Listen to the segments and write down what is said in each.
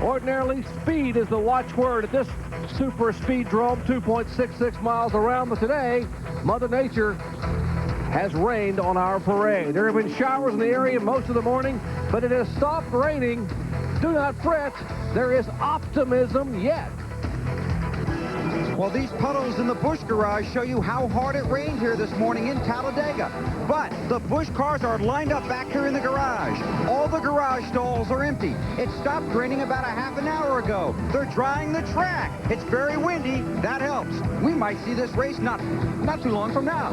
Ordinarily, speed is the watchword at this super speedrome, 2.66 miles around. But today, Mother Nature has rained on our parade. There have been showers in the area most of the morning, but it has stopped raining. Do not fret. There is optimism yet. Well, these puddles in the Busch garage show you how hard it rained here this morning in Talladega. But the Busch cars are lined up back here in the garage. All the garage stalls are empty. It stopped raining about a half an hour ago. They're drying the track. It's very windy. That helps. We might see this race not too long from now.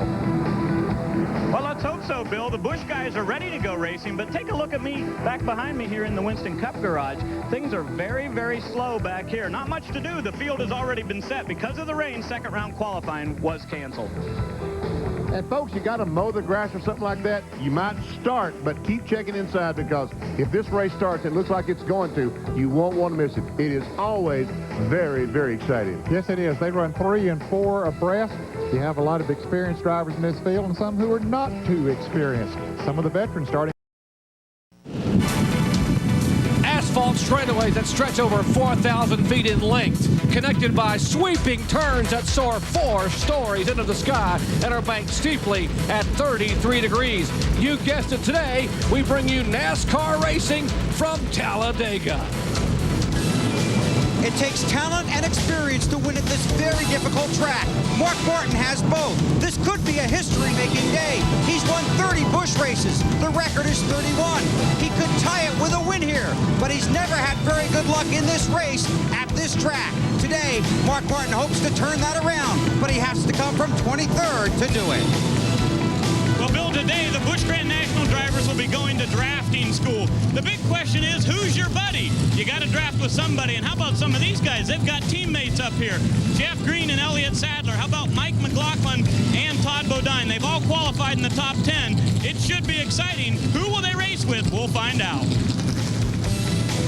Well, let's hope so, Bill. The Busch guys are ready to go racing, but take a look at me back behind me here in the Winston Cup garage. Things are very, very slow back here. Not much to do. The field has already been set. Because of the rain, second round qualifying was canceled. And folks, you got to mow the grass or something like that. You might start, but keep checking inside, because if this race starts, it looks like it's going to, you won't want to miss it. It is always very, very exciting. Yes, it is. They run 3 and 4 abreast. You have a lot of experienced drivers in this field and some who are not too experienced. Some of the veterans starting. Asphalt straightaways that stretch over 4,000 feet in length, connected by sweeping turns that soar 4 stories into the sky and are banked steeply at 33 degrees. You guessed it, today we bring you NASCAR racing from Talladega. It takes talent and experience to win at this very difficult track. Mark Martin has both. This could be a history-making day. He's won 30 Busch races. The record is 31. He could tie it with a win here, but he's never had very good luck in this race at this track. Today, Mark Martin hopes to turn that around, but he has to come from 23rd to do it. Well, Bill, today the Busch Grand National drivers will be going to drafting school. The big question is, who's your buddy? You got to draft with somebody, and how about some of these guys? They've got teammates up here. Jeff Green and Elliott Sadler. How about Mike McLaughlin and Todd Bodine? They've all qualified in the top 10. It should be exciting. Who will they race with? We'll find out.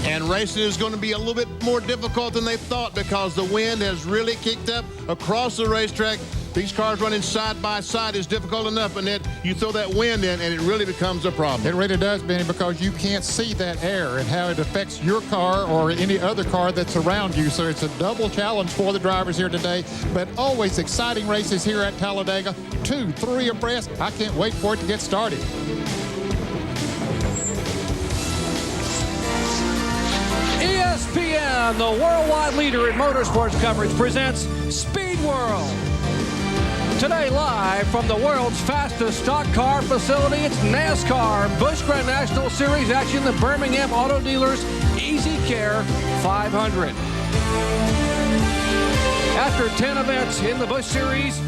And racing is going to be a little bit more difficult than they thought, because the wind has really kicked up across the racetrack. These cars running side by side is difficult enough, and then you throw that wind in, and it really becomes a problem. It really does, Benny, because you can't see that air and how it affects your car or any other car that's around you. So it's a double challenge for the drivers here today, but always exciting races here at Talladega. 2, 3 abreast. I can't wait for it to get started. ESPN, the worldwide leader in motorsports coverage, presents Speed World. Today, live from the world's fastest stock car facility, it's NASCAR Busch Grand National Series action, the Birmingham Auto Dealers EasyCare 500. After 10 events in the Busch Series,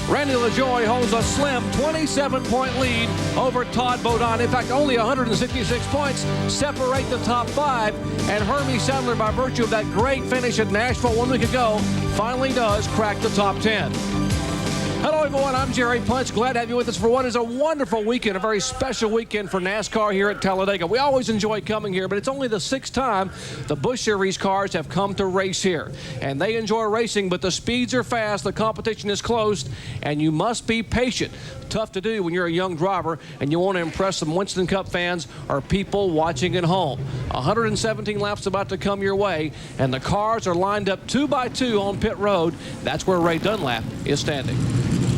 Randy LaJoie holds a slim 27-point lead over Todd Bodine. In fact, only 166 points separate the top 5. And Hermie Sadler, by virtue of that great finish at Nashville 1 week ago, finally does crack the top 10. Hello, everyone. I'm Jerry Punch. Glad to have you with us for what is a wonderful weekend, a very special weekend for NASCAR here at Talladega. We always enjoy coming here, but it's only the 6th time the Busch Series cars have come to race here. And they enjoy racing, but the speeds are fast, the competition is close, and you must be patient. Tough to do when you're a young driver and you want to impress some Winston Cup fans or people watching at home. 117 laps about to come your way, and the cars are lined up 2 by 2 on pit road. That's where Ray Dunlap is standing.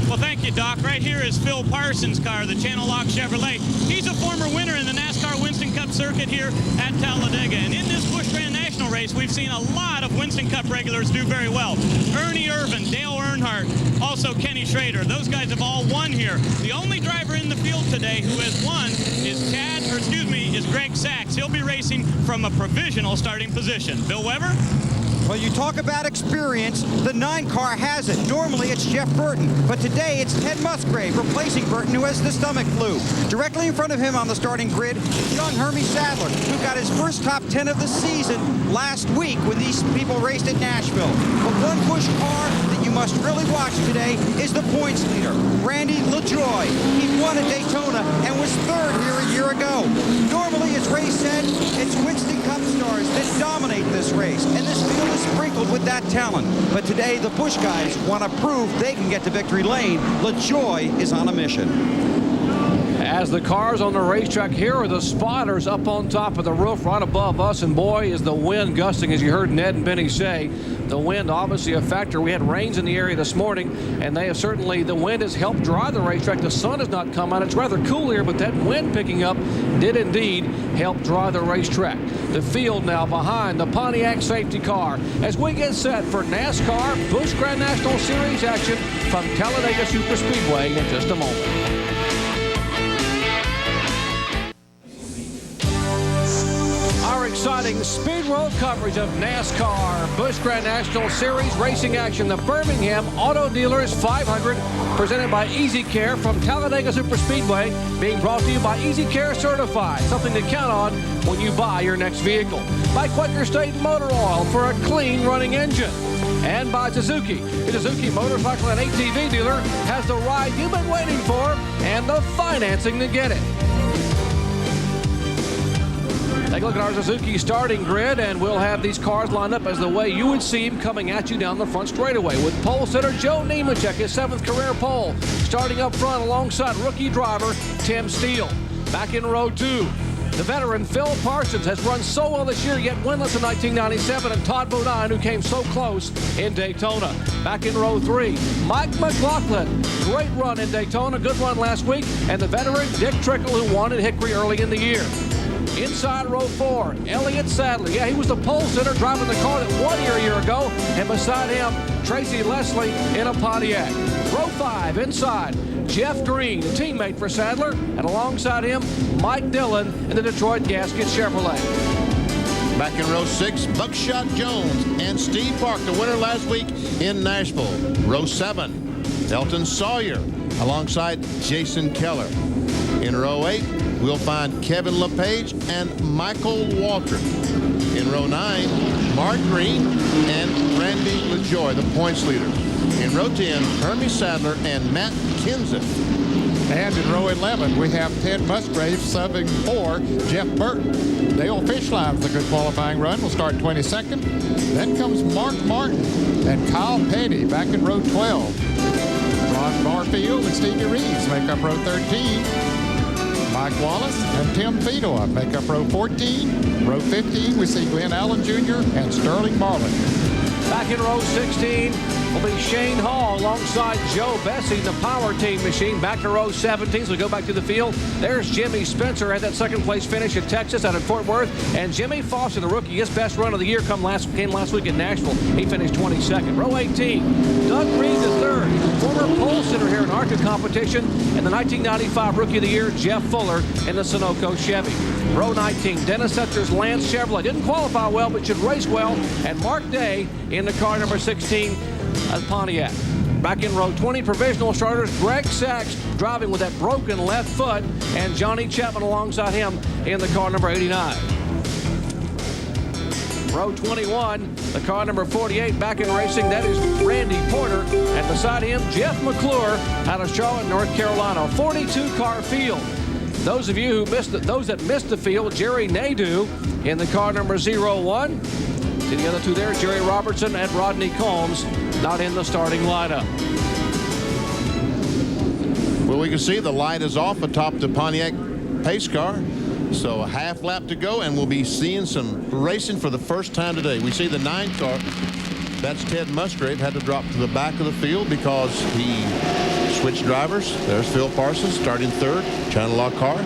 Well, thank you, Doc. Right here is Phil Parsons' car, the Channel Lock Chevrolet. He's a former winner in the NASCAR Winston Cup circuit here at Talladega. And in this Busch Grand National race, we've seen a lot of Winston Cup regulars do very well. Ernie Irvan, Dale Earnhardt, also Kenny Schrader. Those guys have all won here. The only driver in the field today who has won is Greg Sachs. He'll be racing from a provisional starting position. Bill Weber? Well, you talk about experience. The 9 car has it. Normally, it's Jeff Burton, but today it's Ted Musgrave replacing Burton, who has the stomach flu. Directly in front of him on the starting grid is young Hermie Sadler, who got his first top 10 of the season last week when these people raced at Nashville. But one Busch car that you must really watch today is the points leader, Randy LaJoie. He won at Daytona and was 3rd here a year ago. Normally, as Ray said, it's Winston Cup stars that dominate this race, and this field is sprinkled with that talent. But today, the Busch guys want to prove they can get to victory lane. LaJoie is on a mission. as the cars on the racetrack. Here are the spotters up on top of the roof right above us, and boy, is the wind gusting, as you heard Ned and Benny say. The wind obviously a factor. We had rains in the area this morning, and they have certainly, the wind has helped dry the racetrack. The sun has not come out. It's rather cool here, but that wind picking up did indeed help dry the racetrack. The field now behind the Pontiac safety car as we get set for NASCAR Busch Grand National Series action from Talladega Superspeedway in just a moment. Our exciting Speed World coverage of NASCAR Busch Grand National Series racing action, the Birmingham Auto Dealers 500, presented by EasyCare from Talladega Superspeedway, being brought to you by EasyCare Certified, something to count on when you buy your next vehicle. By Quaker State Motor Oil for a clean running engine. And by Suzuki. The Suzuki motorcycle and ATV dealer has the ride you've been waiting for and the financing to get it. Take a look at our Suzuki starting grid, and we'll have these cars lined up as the way you would see them coming at you down the front straightaway. With pole sitter Joe Nemechek, his 7th career pole, starting up front alongside rookie driver Tim Steele. Back in row 2, the veteran Phil Parsons has run so well this year, yet winless in 1997, and Todd Bodine, who came so close in Daytona. Back in row 3, Mike McLaughlin. Great run in Daytona, good run last week, and the veteran Dick Trickle, who won at Hickory early in the year. Inside row 4, Elliott Sadler. Yeah, he was the pole sitter driving the car that won here a year ago. And beside him, Tracy Leslie in a Pontiac. Row 5, inside, Jeff Green, a teammate for Sadler. And alongside him, Mike Dillon in the Detroit Gasket Chevrolet. Back in row 6, Buckshot Jones and Steve Park, the winner last week in Nashville. Row 7, Elton Sawyer alongside Jason Keller. In row 8, we'll find Kevin LePage and Michael Walter. In row 9, Mark Green and Randy LaJoy, the points leader. In row 10, Hermie Sadler and Matt Kenseth. And in row 11, we have Ted Musgrave subbing for Jeff Burton. Dale Fishline with a good qualifying run will start 22nd. Then comes Mark Martin and Kyle Petty back in row 12. Ron Barfield and Stevie Reeves make up row 13. Mike Wallace and Tim Fedor make up row 14. Row 15, we see Glenn Allen Jr. and Sterling Marlin. Back in row 16 will be Shane Hall alongside Joe Bessie, the Power Team machine. Back to row 17, so we go back to the field. There's Jimmy Spencer, had that second place finish in Texas out of Fort Worth. And Jimmy Foster, the rookie, his best run of the year came last week in Nashville. He finished 22nd. Row 18, Doug Reed III, former pole sitter here in ARCA competition, and the 1995 Rookie of the Year, Jeff Fuller in the Sunoco Chevy. Row 19, Dennis Setzer's Lance Chevrolet. Didn't qualify well, but should race well. And Mark Day in the car number 16 at Pontiac. Back in row 20, provisional starters, Greg Sachs driving with that broken left foot, and Johnny Chapman alongside him in the car number 89. Row 21, the car number 48 back in racing, that is Randy Porter. And beside him, Jeff McClure out of Charlotte, North Carolina. A 42-car field. Those of you who missed those that missed the field, Jerry Nadeau in the car number 01. To the other two there, Jerry Robertson and Rodney Combs, not in the starting lineup. Well, we can see the light is off atop the Pontiac pace car. So a half lap to go, and we'll be seeing some racing for the first time today. We see the 9 car. That's Ted Musgrave, had to drop to the back of the field because he switched drivers. There's Phil Parsons starting 3rd, Channel Lock car.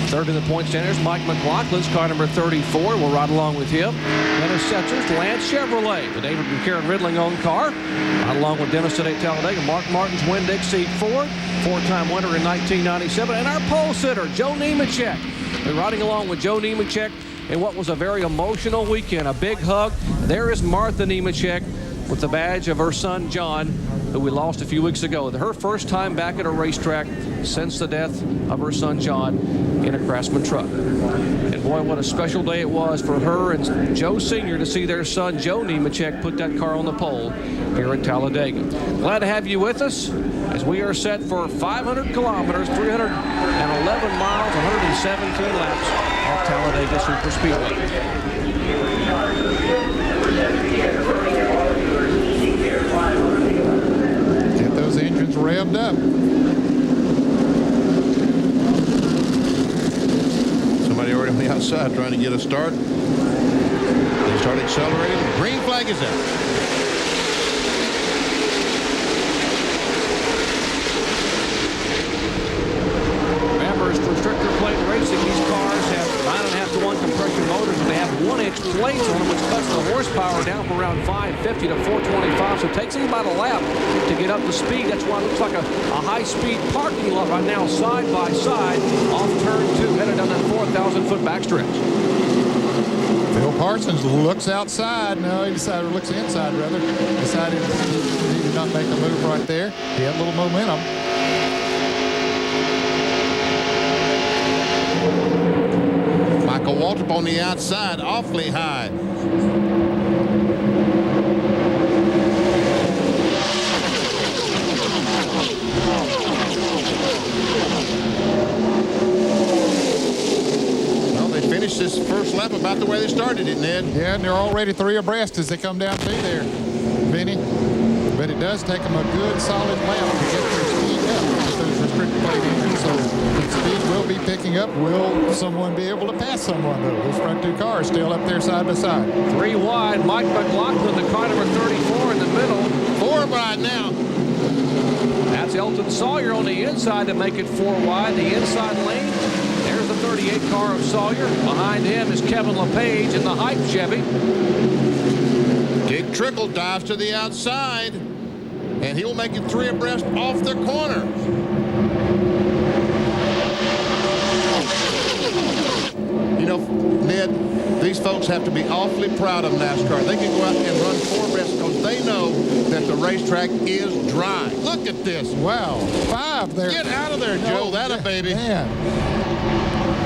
3rd in the point standings, Mike McLaughlin's car number 34. We'll ride along with him. Dennis Setzer's Lance Chevrolet, the David and Karen Ridling owned car. Ride along with Dennis today at Talladega. Mark Martin's Winn-Dixie Ford, 4-time winner in 1997. And our pole sitter, Joe Nemechek. We're riding along with Joe Nemechek in what was a very emotional weekend. A big hug. There is Martha Nemechek with the badge of her son, John, who we lost a few weeks ago. Her first time back at a racetrack since the death of her son, John, in a Craftsman truck. And boy, what a special day it was for her and Joe Sr. to see their son, Joe Nemechek, put that car on the pole here at Talladega. Glad to have you with us as we are set for 500 kilometers, 311 miles, 117 laps at Talladega Superspeedway. Get those engines revved up. outside trying to get a start. They start accelerating. Green flag is out. Members for stricter plate racing, these cars have 9.5 to 1 compression motors, and they have 1-inch plates on them, which cuts the horsepower down from around 550 to 425. So it takes them about a lap to get up to speed. That's why it looks like a high-speed parking lot right now, side by side, off turn 2, headed down that 4,000-foot backstretch. Phil Parsons looks outside. No, he decided to look inside, rather. Decided he did not make a move right there. He had a little momentum. Michael Waltrip on the outside, awfully high. Well, they finished this first lap about the way they started it, Ned. Yeah, and they're already 3 abreast as they come down through there, Vinny. But it does take them a good solid lap to get their speed up with those restricted plate engines. So the speed will be picking up. Will someone be able to pass someone, though? Those front 2 cars still up there side by side. 3 wide. Mike McLaughlin, the car number 34 in the middle. 4 wide now. That's Elton Sawyer on the inside to make it 4 wide. The inside lane. There's the 38 car of Sawyer. Behind him is Kevin LePage in the hype Chevy. Dick Trickle dives to the outside, and he will make it 3 abreast off the corner. You know, Ned, these folks have to be awfully proud of NASCAR. They can go out and run 4 abreast because they know that the racetrack is dry. Look at this. Wow, 5 there. Get out of there, Joe. That a baby. Man.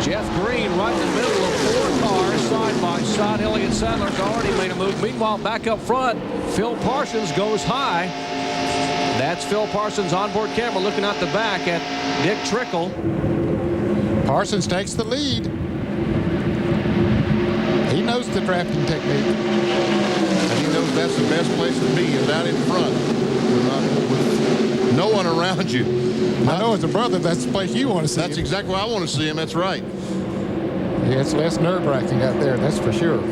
Jeff Green right in the middle of 4 cars, side by side. Elliott Sadler's already made a move. Meanwhile, back up front, Phil Parsons goes high. That's Phil Parsons' onboard camera looking out the back at Dick Trickle. Parsons takes the lead. He knows the drafting technique. And he knows that's the best place to be, is out in front. With no one around you. I know as a brother, that's the place you want to see That's him. exactly where I want to see him. That's right. Yeah, it's less nerve-wracking out there, that's for sure.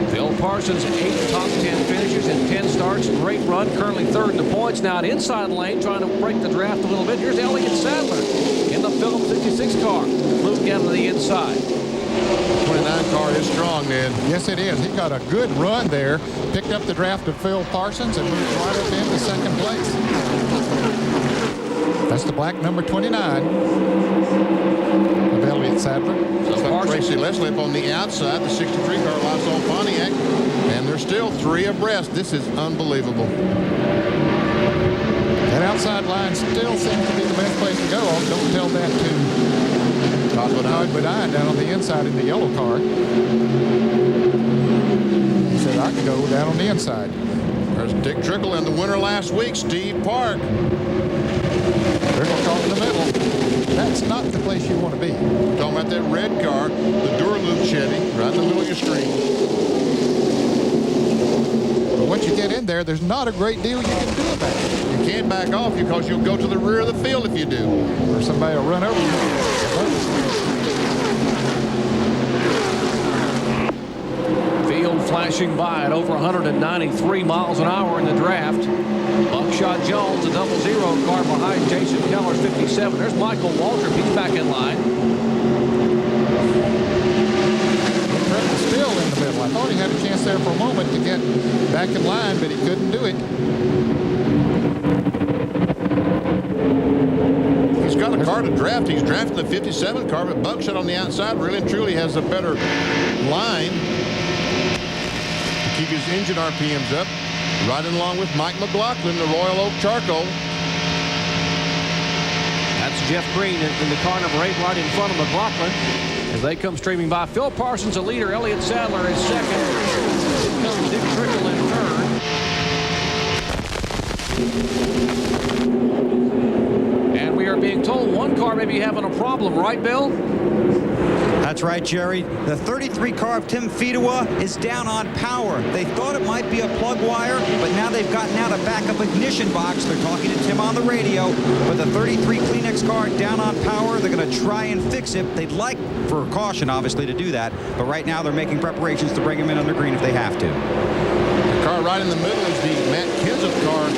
Phil Parsons, 8 top 10 finishes in 10 starts. Great run, currently 3rd in the points. Now an inside lane, trying to break the draft a little bit. Here's Elliott Sadler in the Phillips 66 car. Moved down to the inside. 29 car is strong, Ned. Yes, it is. He got a good run there. Picked up the draft of Phil Parsons and moved right up into 2nd place. That's the black number 29 of Elliott Sadler. So Tracy Leslie up on the outside. The 63 car lies on Pontiac. And they're still 3 abreast. This is unbelievable. That outside line still seems to be the best place to go. Don't tell that to Todd Bodine down on the inside in the yellow car. He said, I can go down on the inside. There's Dick Trickle and the winner last week, Steve Park. Trickle caught in the middle. That's not the place you want to be. Talking about that red car, the Duraloop Chevy, right in the middle of your screen. But once you get in there, there's not a great deal you can do about it. You can't back off because you'll go to the rear of the field if you do. Or somebody will run over you. Field flashing by at over 193 miles an hour in the draft. Buckshot Jones, a 00 car behind Jason Keller's 57. There's Michael Waltrip. He's back in line. Trickle's still in the middle. I thought he had a chance there for a moment to get back in line, but he couldn't do it. He's got a car to draft. He's drafting the 57 car, but Buckshot on the outside really and truly has a better line to keep his engine RPMs up. Riding along with Mike McLaughlin, the Royal Oak Charcoal. That's Jeff Green in the car number 8 right in front of McLaughlin. As they come streaming by, Phil Parsons a leader. Elliott Sadler is 2nd. Comes Dick Trickle in 3rd. And we are being told one car may be having a problem, right, Bill? That's right, Jerry. The 33 car of Tim Fedewa is down on power. They thought it might be a plug wire, but now they've gotten out a backup ignition box. They're talking to Tim on the radio. But the 33 Kleenex car down on power. They're going to try and fix it. They'd like, for caution, obviously, to do that. But right now, they're making preparations to bring him in under green if they have to. The car right in the middle is the Matt Kenseth car.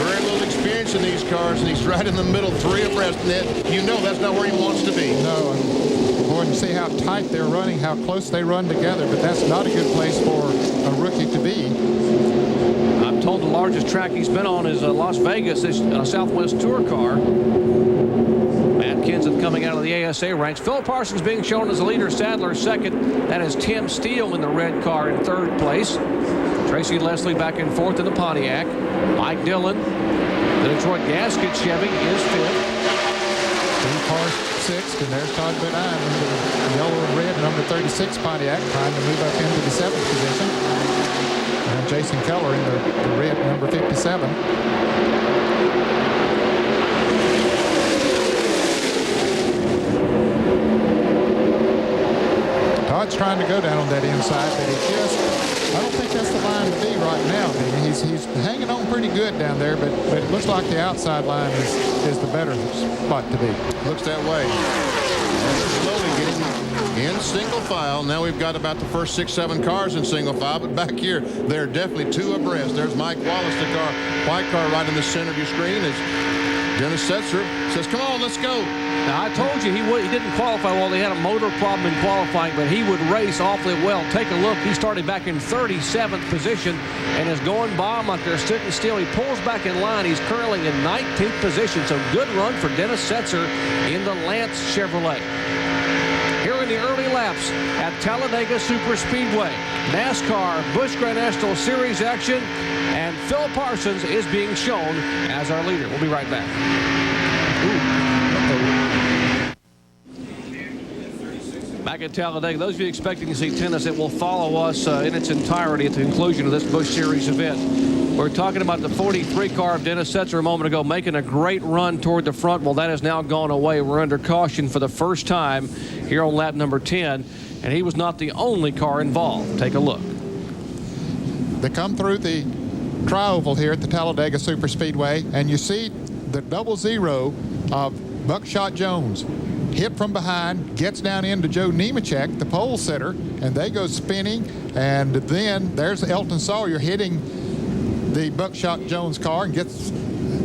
Very little experience in these cars, and he's right in the middle, 3 abreast. And you know that's not where he wants to be. No, and boy, you see how tight they're running, how close they run together, but that's not a good place for a rookie to be. I'm told the largest track he's been on is Las Vegas, this Southwest Tour car. Matt Kenseth coming out of the ASA ranks. Phil Parsons being shown as the leader. Sadler second. That is Tim Steele in the red car in third place. Tracy Leslie back and forth in the Pontiac. Mike Dillon, the Detroit Gasket Chevy, is fifth. 3 cars sixth, and there's Todd Bodine in the yellow and red, number 36 Pontiac, trying to move up into the 7th position. And Jason Keller in the red, number 57. Todd's trying to go down on that inside, but I don't think that's the line to be right now. He's hanging on pretty good down there, but it looks like the outside line is the better spot to be. Looks that way. And they're slowly getting in single file. Now we've got about the first 6-7 cars in single file, but back here, they're definitely 2 abreast. There's Mike Wallace, the car, white car right in the center of your screen. As Dennis Setzer says, come on, let's go. Now, I told you he didn't qualify well. He had a motor problem in qualifying, but he would race awfully well. Take a look. He started back in 37th position and is going by him like they're sitting still. He pulls back in line. He's currently in 19th position. So good run for Dennis Setzer in the Lance Chevrolet. Here in the early laps at Talladega Superspeedway, NASCAR Busch Grand National Series action, and Phil Parsons is being shown as our leader. We'll be right back. Back at Talladega, those of you expecting to see tennis, it will follow us in its entirety at the conclusion of this Busch Series event. We're talking about the 43 car of Dennis Setzer a moment ago, making a great run toward the front. Well, that has now gone away. We're under caution for the first time here on lap number 10, and he was not the only car involved. Take a look. They come through the tri-oval here at the Talladega Superspeedway, and you see the 00 of Buckshot Jones. Hit from behind, gets down into Joe Nemechek, the pole sitter, and they go spinning. And then there's Elton Sawyer hitting the Buckshot Jones car, and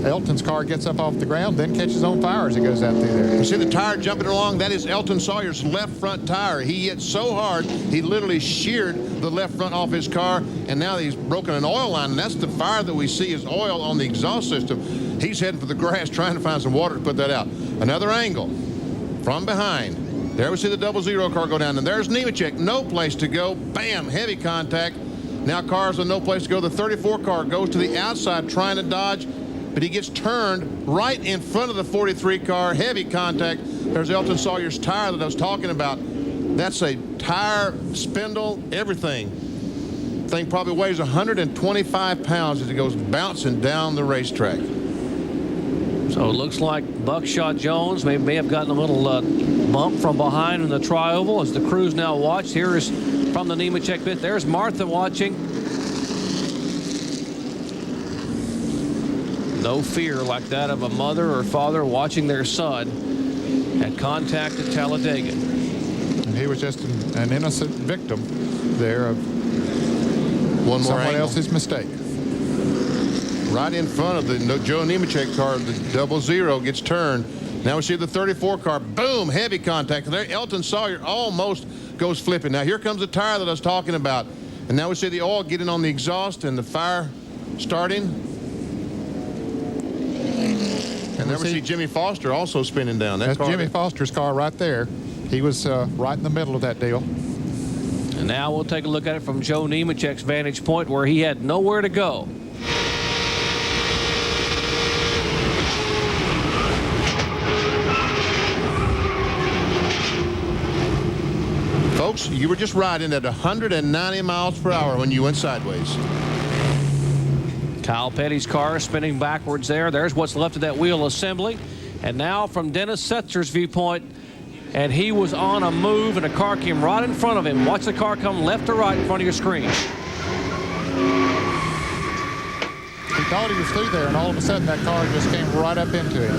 Elton's car gets up off the ground, then catches on fire as it goes out through there. You see the tire jumping along? That is Elton Sawyer's left front tire. He hit so hard, he literally sheared the left front off his car, and now he's broken an oil line, and that's the fire that we see is oil on the exhaust system. He's heading for the grass, trying to find some water to put that out. Another angle. From behind. There we see the 00 car go down, and there's Nemechek. No place to go. Bam! Heavy contact. Now cars with no place to go. The 34 car goes to the outside trying to dodge, but he gets turned right in front of the 43 car. Heavy contact. There's Elton Sawyer's tire that I was talking about. That's a tire, spindle, everything. Thing probably weighs 125 pounds as it goes bouncing down the racetrack. So it looks like Buckshot Jones may have gotten a little bump from behind in the tri-oval as the crews now watch. Here is from the Nemechek pit. There's Martha watching. No fear like that of a mother or father watching their son at contact at Talladega. And he was just an innocent victim there of someone else's mistake. Right in front of the Joe Nemechek car, the 00 gets turned. Now we see the 34 car, boom, heavy contact. There, Elton Sawyer almost goes flipping. Now here comes the tire that I was talking about. And now we see the oil getting on the exhaust and the fire starting. And there we see Jimmy Foster also spinning down. That's Jimmy Foster's car right there. He was right in the middle of that deal. And now we'll take a look at it from Joe Nemechek's vantage point where he had nowhere to go. Folks, you were just riding at 190 miles per hour when you went sideways. Kyle Petty's car spinning backwards there. There's what's left of that wheel assembly. And now from Dennis Setzer's viewpoint, and he was on a move, and a car came right in front of him. Watch the car come left to right in front of your screen. He thought he was through there, and all of a sudden that car just came right up into him.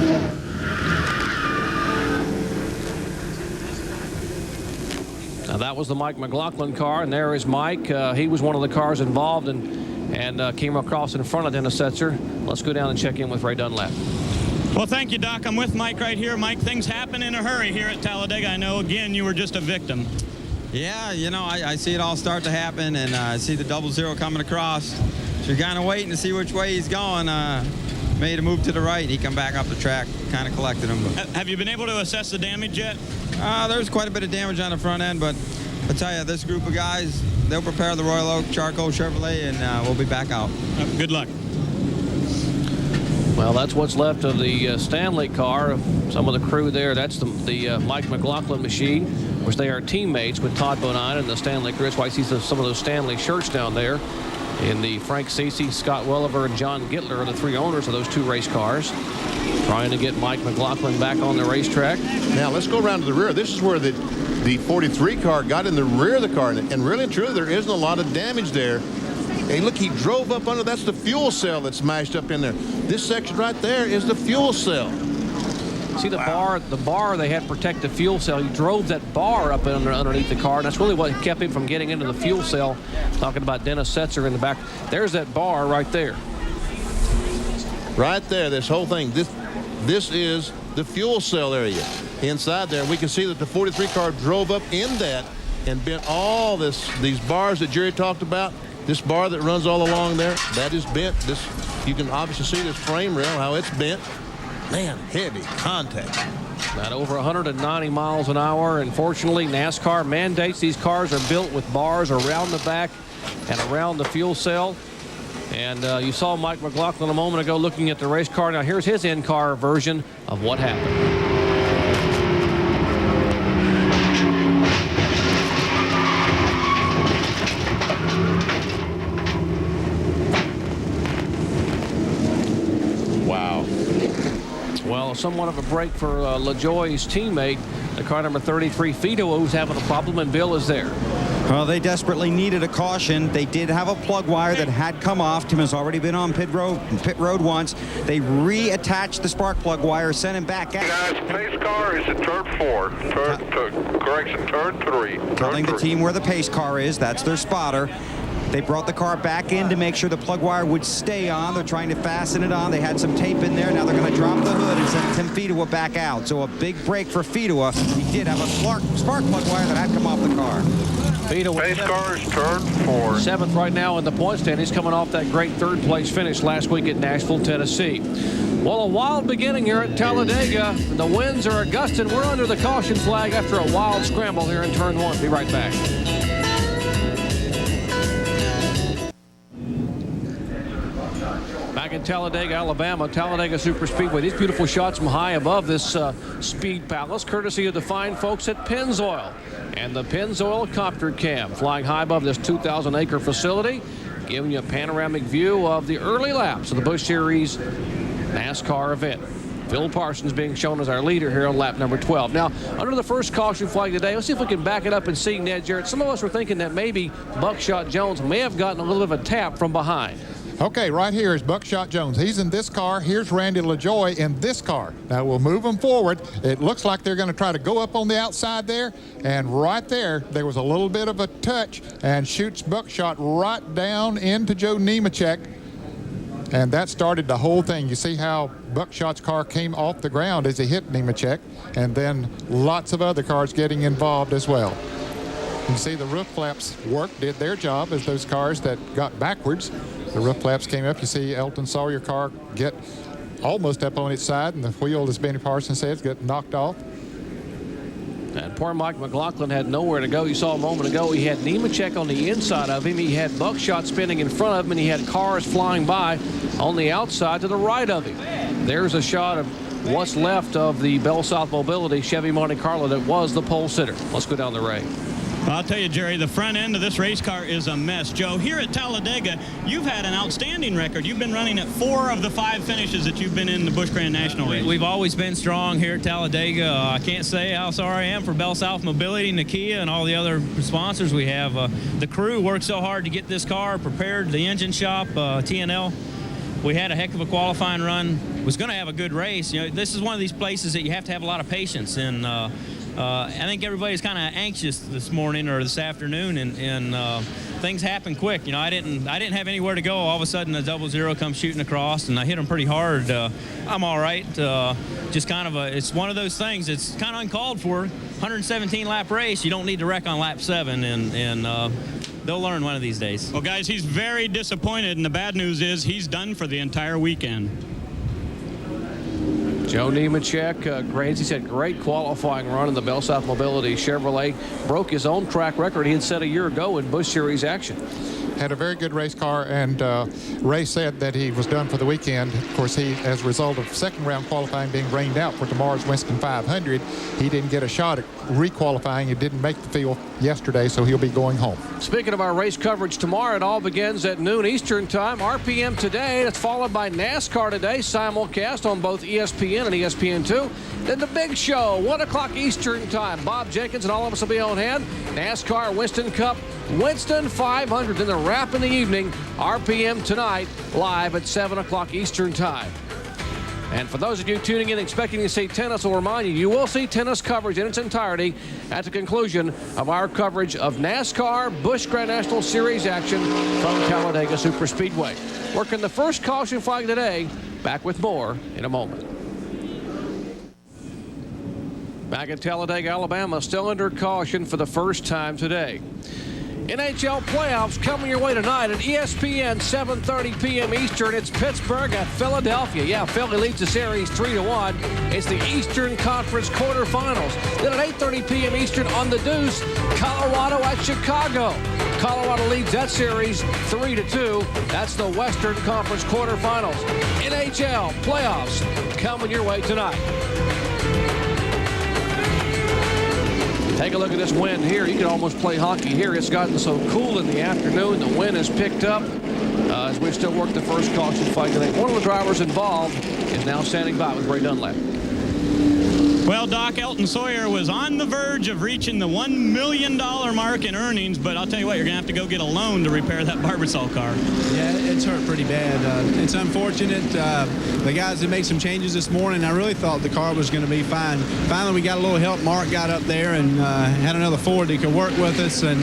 Now that was the Mike McLaughlin car, and there is Mike. He was one of the cars involved and came across in front of Dennis Setzer. Let's go down and check in with Ray Dunlap. Well, thank you, Doc. I'm with Mike right here. Mike, things happen in a hurry here at Talladega. I know, again, you were just a victim. Yeah, you know, I see it all start to happen, and I see the 00 coming across. So you're kind of waiting to see which way he's going. Made a move to the right. He come back up the track, kind of collected him. Have you been able to assess the damage yet? There's quite a bit of damage on the front end, but I tell you, this group of guys, they'll prepare the Royal Oak Charcoal Chevrolet, and we'll be back out. Good luck. Well, that's what's left of the Stanley car. Some of the crew there, that's the Mike McLaughlin machine, which they are teammates with Todd Bodine and the Stanley crew. That's why I see some of those Stanley shirts down there. In the Frank Ceci, Scott Welliver, and John Gittler are the three owners of those two race cars, trying to get Mike McLaughlin back on the racetrack. Now let's go around to the rear. This is where the 43 car got in the rear of the car, and really and truly there isn't a lot of damage there. Hey, look, he drove up under. That's the fuel cell that's smashed up in there. This section right there is the fuel cell. See the bar they had protect the fuel cell. He drove that bar up underneath the car, and that's really what kept him from getting into the fuel cell. Talking about Dennis Setzer in the back. There's that bar right there. Right there, this whole thing. This is the fuel cell area inside there. We can see that the 43 car drove up in that and bent all these bars that Jerry talked about. This bar that runs all along there, that is bent. You can obviously see this frame rail, how it's bent. Man, heavy contact. At over 190 miles an hour. Unfortunately, NASCAR mandates these cars are built with bars around the back and around the fuel cell. And you saw Mike McLaughlin a moment ago looking at the race car. Now here's his in-car version of what happened. Well, somewhat of a break for LaJoie's teammate, the car number 33, Fido, who's having a problem, and Bill is there. Well, they desperately needed a caution. They did have a plug wire that had come off. Tim has already been on pit road once. They reattached the spark plug wire, sent him back out. Guys, pace car is at turn 4. Correction, turn 3. Telling the team where the pace car is. That's their spotter. They brought the car back in to make sure the plug wire would stay on. They're trying to fasten it on. They had some tape in there. Now they're going to drop the hood and send Tim Fedua back out. So a big break for Fedua. He did have a spark plug wire that had come off the car. Fedua pace car is turn 4. 7th right now in the point stand. He's coming off that great third-place finish last week at Nashville, Tennessee. Well, a wild beginning here at Talladega. The winds are a gusting. We're under the caution flag after a wild scramble here in turn 1. Be right back. Back in Talladega, Alabama, Talladega Superspeedway. These beautiful shots from high above this speed palace, courtesy of the fine folks at Pennzoil and the Pennzoil Copter Cam, flying high above this 2,000-acre facility, giving you a panoramic view of the early laps of the Busch Series NASCAR event. Phil Parsons being shown as our leader here on lap number 12. Now, under the first caution flag today, let's see if we can back it up and see, Ned Jarrett. Some of us were thinking that maybe Buckshot Jones may have gotten a little bit of a tap from behind. Okay, right here is Buckshot Jones. He's in this car. Here's Randy LaJoie in this car. Now we'll move them forward. It looks like they're going to try to go up on the outside there. And right there was a little bit of a touch and shoots Buckshot right down into Joe Nemechek. And that started the whole thing. You see how Buckshot's car came off the ground as he hit Nemechek. And then lots of other cars getting involved as well. You see the roof flaps did their job as those cars that got backwards. The roof flaps came up. You see Elton Sawyer car get almost up on its side, and the wheel, as Benny Parsons says, get knocked off. And poor Mike McLaughlin had nowhere to go. You saw a moment ago he had Nemechek on the inside of him. He had Buckshot spinning in front of him, and he had cars flying by on the outside to the right of him. There's a shot of what's left of the Bell South Mobility Chevy Monte Carlo that was the pole sitter. Let's go down the Ray. I'll tell you, Jerry, the front end of this race car is a mess. Joe, here at Talladega, you've had an outstanding record. You've been running at 4 of the 5 finishes that you've been in the Busch Grand National race. We've always been strong here at Talladega. I can't say how sorry I am for Bell South Mobility, Nakia, and all the other sponsors we have. The crew worked so hard to get this car prepared, the engine shop, TNL. We had a heck of a qualifying run. Was going to have a good race. You know, this is one of these places that you have to have a lot of patience, and I think everybody's kind of anxious this morning or this afternoon, and things happen quick. You know, I didn't have anywhere to go. All of a sudden, the 00 comes shooting across, and I hit him pretty hard. I'm all right. Just kind of it's one of those things. It's kind of uncalled for. 117 lap race. You don't need to wreck on lap 7, and they'll learn one of these days. Well, guys, he's very disappointed, and the bad news is he's done for the entire weekend. Joe Nemechek, Grains, he said great qualifying run in the Bell South Mobility Chevrolet. Broke his own track record he had set a year ago in Busch Series action. Had a very good race car, and Ray said that he was done for the weekend. Of course, he, as a result of second round qualifying being rained out for tomorrow's Winston 500, he didn't get a shot at re-qualifying. He didn't make the field yesterday, so he'll be going home. Speaking of our race coverage tomorrow, it all begins at noon Eastern time. RPM today. That's followed by NASCAR today, simulcast on both ESPN and ESPN2. Then the big show, 1 o'clock Eastern time. Bob Jenkins and all of us will be on hand. NASCAR Winston Cup, Winston 500. Then the wrap in the evening, RPM tonight, live at 7 o'clock Eastern time. And for those of you tuning in expecting to see tennis, I'll remind you, you will see tennis coverage in its entirety at the conclusion of our coverage of NASCAR Busch Grand National Series action from Talladega Superspeedway. Working the first caution flag today. Back with more in a moment. Back at Talladega, Alabama, still under caution for the first time today. NHL playoffs coming your way tonight at ESPN, 7:30 p.m. Eastern. It's Pittsburgh at Philadelphia. Yeah, Philly leads the series 3-1. It's the Eastern Conference quarterfinals. Then at 8:30 p.m. Eastern on the Deuce, Colorado at Chicago. Colorado leads that series 3-2. That's the Western Conference quarterfinals. NHL playoffs coming your way tonight. Take a look at this wind here. You can almost play hockey here. It's gotten so cool in the afternoon. The wind has picked up as we still work the first caution flag today. One of the drivers involved is now standing by with Ray Dunlap. Well, Doc, Elton Sawyer was on the verge of reaching the $1 million mark in earnings, but I'll tell you what, you're going to have to go get a loan to repair that Barbasol car. Yeah, it's hurt pretty bad. It's unfortunate. The guys that made some changes this morning, I really thought the car was going to be fine. Finally, we got a little help. Mark got up there and had another Ford that could work with us, and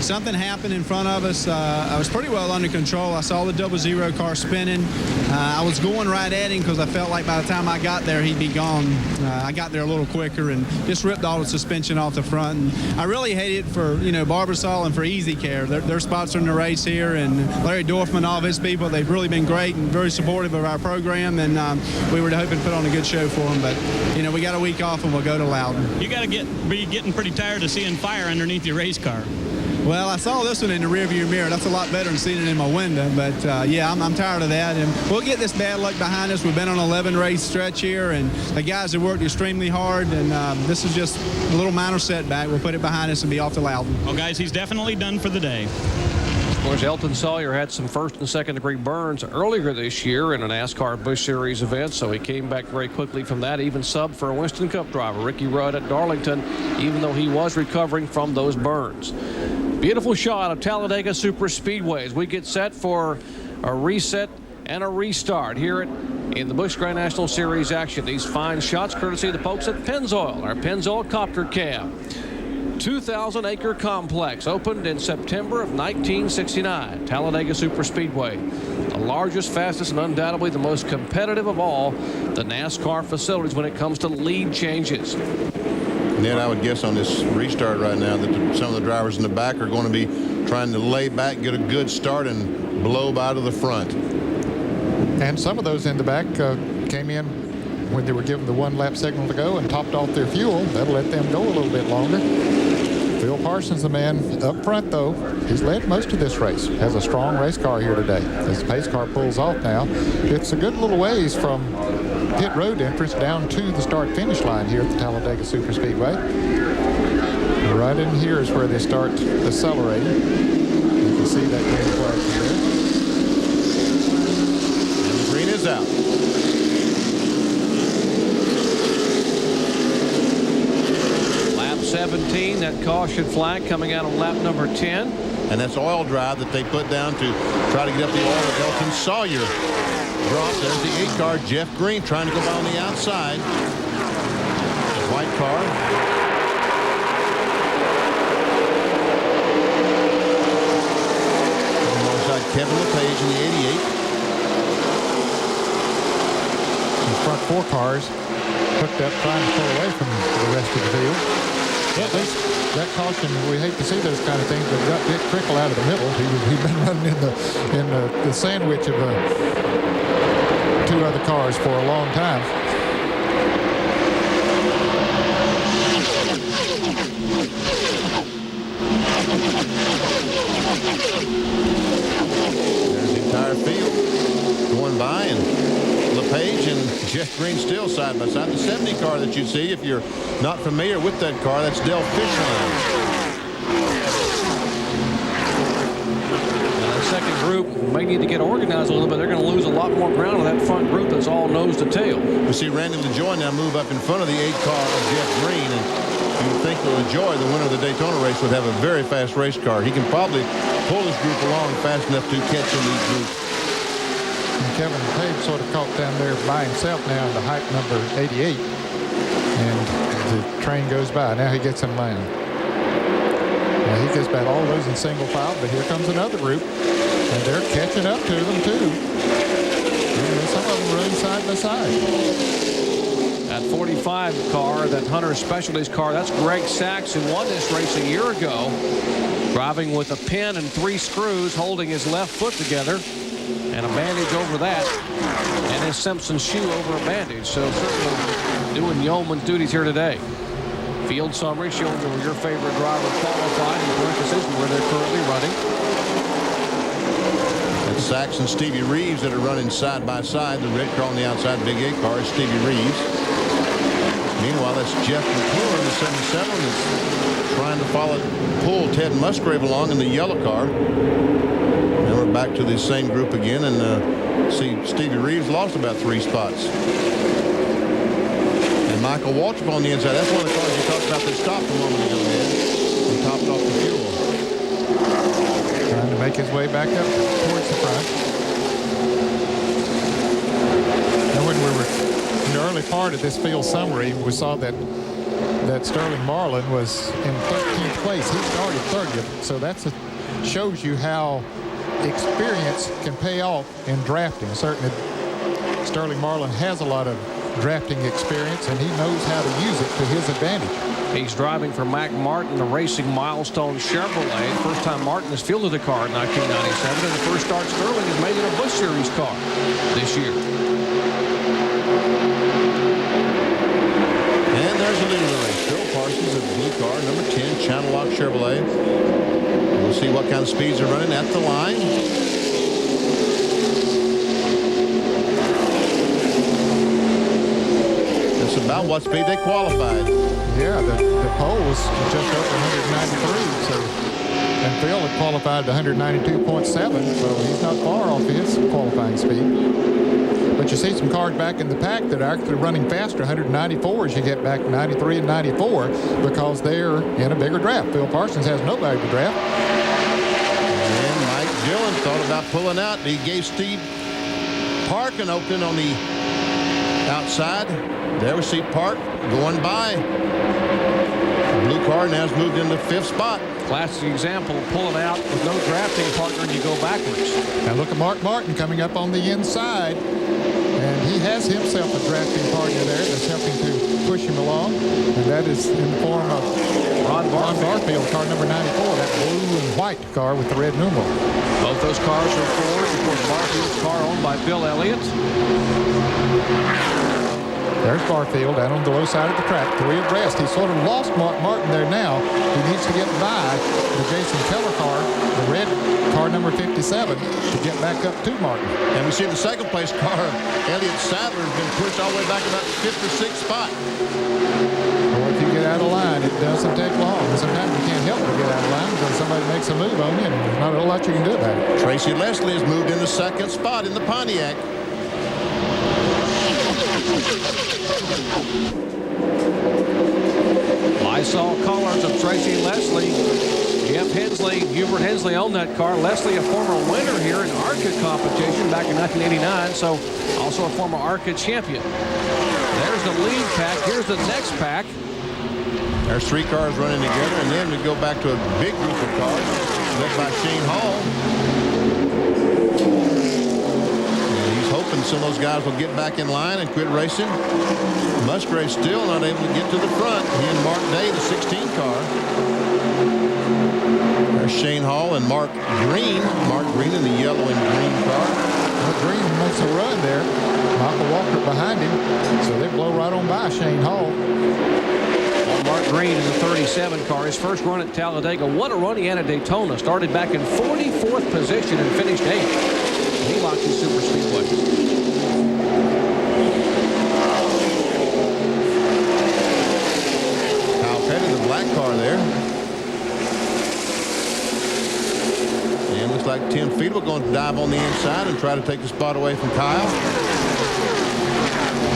something happened in front of us. I was pretty well under control. I saw the 00 car spinning. I was going right at him because I felt like by the time I got there, he'd be gone. I got there a little quicker and just ripped all the suspension off the front. And I really hate it for, Barbasol and for EasyCare. They're sponsoring the race here, and Larry Dorfman, all of his people, they've really been great and very supportive of our program, and we were hoping to put on a good show for them, but, we got a week off and we'll go to Loudon. You got to be getting pretty tired of seeing fire underneath your race car. Well, I saw this one in the rearview mirror. That's a lot better than seeing it in my window. But, yeah, I'm tired of that. And we'll get this bad luck behind us. We've been on an 11-race stretch here, and the guys have worked extremely hard. And this is just a little minor setback. We'll put it behind us and be off to Loudon. Well, guys, he's definitely done for the day. Of course, Elton Sawyer had some first and second degree burns earlier this year in a NASCAR Busch Series event, so he came back very quickly from that. Even subbed for a Winston Cup driver, Ricky Rudd at Darlington, even though he was recovering from those burns. Beautiful shot of Talladega Superspeedway as we get set for a reset and a restart here in the Busch Grand National Series action. These fine shots courtesy of the folks at Pennzoil, our Pennzoil Copter Cab. 2,000-acre complex opened in September of 1969. Talladega Superspeedway, the largest, fastest, and undoubtedly the most competitive of all the NASCAR facilities when it comes to lead changes. Ned, I would guess on this restart right now that some of the drivers in the back are going to be trying to lay back, get a good start, and blow by to the front. And some of those in the back came in when they were given the one-lap signal to go and topped off their fuel. That'll let them go a little bit longer. Phil Parsons, the man up front, though, he's led most of this race. Has a strong race car here today. As the pace car pulls off now, it's a good little ways from pit road entrance down to the start-finish line here at the Talladega Superspeedway. Right in here is where they start accelerating. You can see that green flag there. And the green is out. Lap 17, that caution flag coming out on lap number 10. And that's oil drive that they put down to try to get up the oil that Elton Sawyer dropped. There's the 8 car, Jeff Green, trying to go by on the outside. White car. Alongside Kevin LePage in the 88. The front 4 cars hooked up trying to pull away from the rest of the field. Well, at least that caution, we hate to see those kind of things, but got Dick Trickle out of the middle. He'd been running in the sandwich of 2 other cars for a long time. There's the entire field going by, and LePage and Jeff Green still side by side. The 70 car that you see, if you're not familiar with that car, that's Del Fishline. Second group may need to get organized a little bit. They're going to lose a lot more ground with that front group that's all nose to tail. We see Randy LaJoy now move up in front of the 8 car of Jeff Green, and you would think that LaJoy, the winner of the Daytona race, would have a very fast race car. He can probably pull his group along fast enough to catch in these groups. And Kevin Page sort of caught down there by himself now in the height number 88, and the train goes by. Now he gets in line. Now he gets back all those in single file, but here comes another group. And they're catching up to them, too. And some of them running side by side. That 45 car, that Hunter Specialties car, that's Greg Sachs, who won this race a year ago, driving with a pin and 3 screws, holding his left foot together, and a bandage over that, and his Simpson shoe over a bandage. So certainly doing yeoman's duties here today. Field summary showing where your favorite driver qualified in parentheses where they're currently running. Sachs and Stevie Reeves that are running side by side. The red car on the outside, big 8 car is Stevie Reeves. Meanwhile, that's Jeff McClure in the 77 that's trying to pull Ted Musgrave along in the yellow car. And we're back to the same group again, and see Stevie Reeves lost about 3 spots. And Michael Waltrip on the inside. That's one of the cars you talked about that stopped a moment ago, man. He topped off the fuel. Trying to make his way back up towards the front. And when we were in the early part of this field summary, we saw that Sterling Marlin was in 13th place. He started 30th, so that shows you how experience can pay off in drafting. Certainly, Sterling Marlin has a lot of drafting experience, and he knows how to use it to his advantage. He's driving for Mac Martin, the Racing Milestone Chevrolet. First time Martin has fielded a car in 1997, and the first start Sterling has made it a Busch Series car this year. And there's a leader of the race. Phil Parsons of blue car, number 10, Channel Lock Chevrolet. We'll see what kind of speeds are running at the line. That's about what speed they qualified. Yeah, the pole was just over 193, so, and Phil had qualified at 192.7, so he's not far off his qualifying speed. But you see some cars back in the pack that are actually running faster, 194 as you get back 93 and 94, because they're in a bigger draft. Phil Parsons has nobody to draft. And Mike Dillon thought about pulling out. He gave Steve Park an opening on the outside. There we see Park going by. The blue car now has moved into 5th spot. Classic example of pulling out with no drafting partner and you go backwards. Now look at Mark Martin coming up on the inside. And he has himself a drafting partner there that's helping to push him along. And that is in the form of Ron Barfield, car number 94, that blue and white car with the red numeral. Both those cars are Ford. Of course, Barfield's car owned by Bill Elliott. There's Barfield down on the low side of the track, 3 abreast. He sort of lost Mark Martin there now. He needs to get by the Jason Keller car, the red car number 57, to get back up to Martin. And we see the second place car, Elliott Sadler, has been pushed all the way back about the 5th or 6th spot. Well, if you get get out of line. It doesn't take long. Sometimes you can't help but get out of line because somebody makes a move on you, and there's not a whole lot you can do about it. Tracy Leslie has moved into second spot in the Pontiac. Lysol colors of Tracy Leslie. Jeff Hensley, Hubert Hensley owned that car. Leslie, a former winner here in ARCA competition back in 1989, so also a former ARCA champion. There's the lead pack. Here's the next pack. There's 3 cars running together, and then we go back to a big group of cars led by Shane Hall. And he's hoping some of those guys will get back in line and quit racing. Musgrave still not able to get to the front. He and Mark Day, the 16 car. There's Shane Hall and Mark Green. Mark Green in the yellow and green car. Well, Green makes a run there. Michael Walker behind him, so they blow right on by Shane Hall. Mark Green in the 37 car, his first run at Talladega. What a run he had at Daytona. Started back in 44th position and finished 8th. He locked his Superspeedway. Kyle Petty, the black car there. And looks like Tim Fiedler going to dive on the inside and try to take the spot away from Kyle.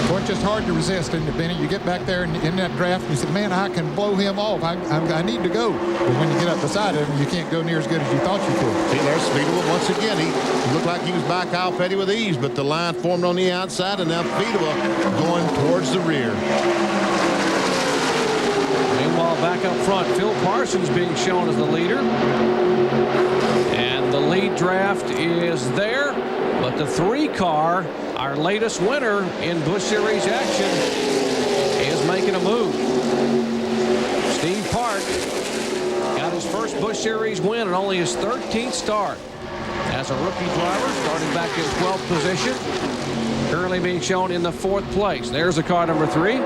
Well, it's just hard to resist, isn't it, Benny? You get back there in that draft and you say, man, I can blow him off. I need to go. But when you get up beside him, you can't go near as good as you thought you could. See, there's Fiedler once again. He looked like he was by Kyle Petty with ease, but the line formed on the outside, and now Fiedler going towards the rear. Meanwhile, back up front, Phil Parsons being shown as the leader. And the lead draft is there, but the 3 car, our latest winner in Busch Series action, is making a move. Steve Park got his first Busch Series win and only his 13th start as a rookie driver, starting back in 12th position. Currently being shown in the 4th place. There's the car number 3.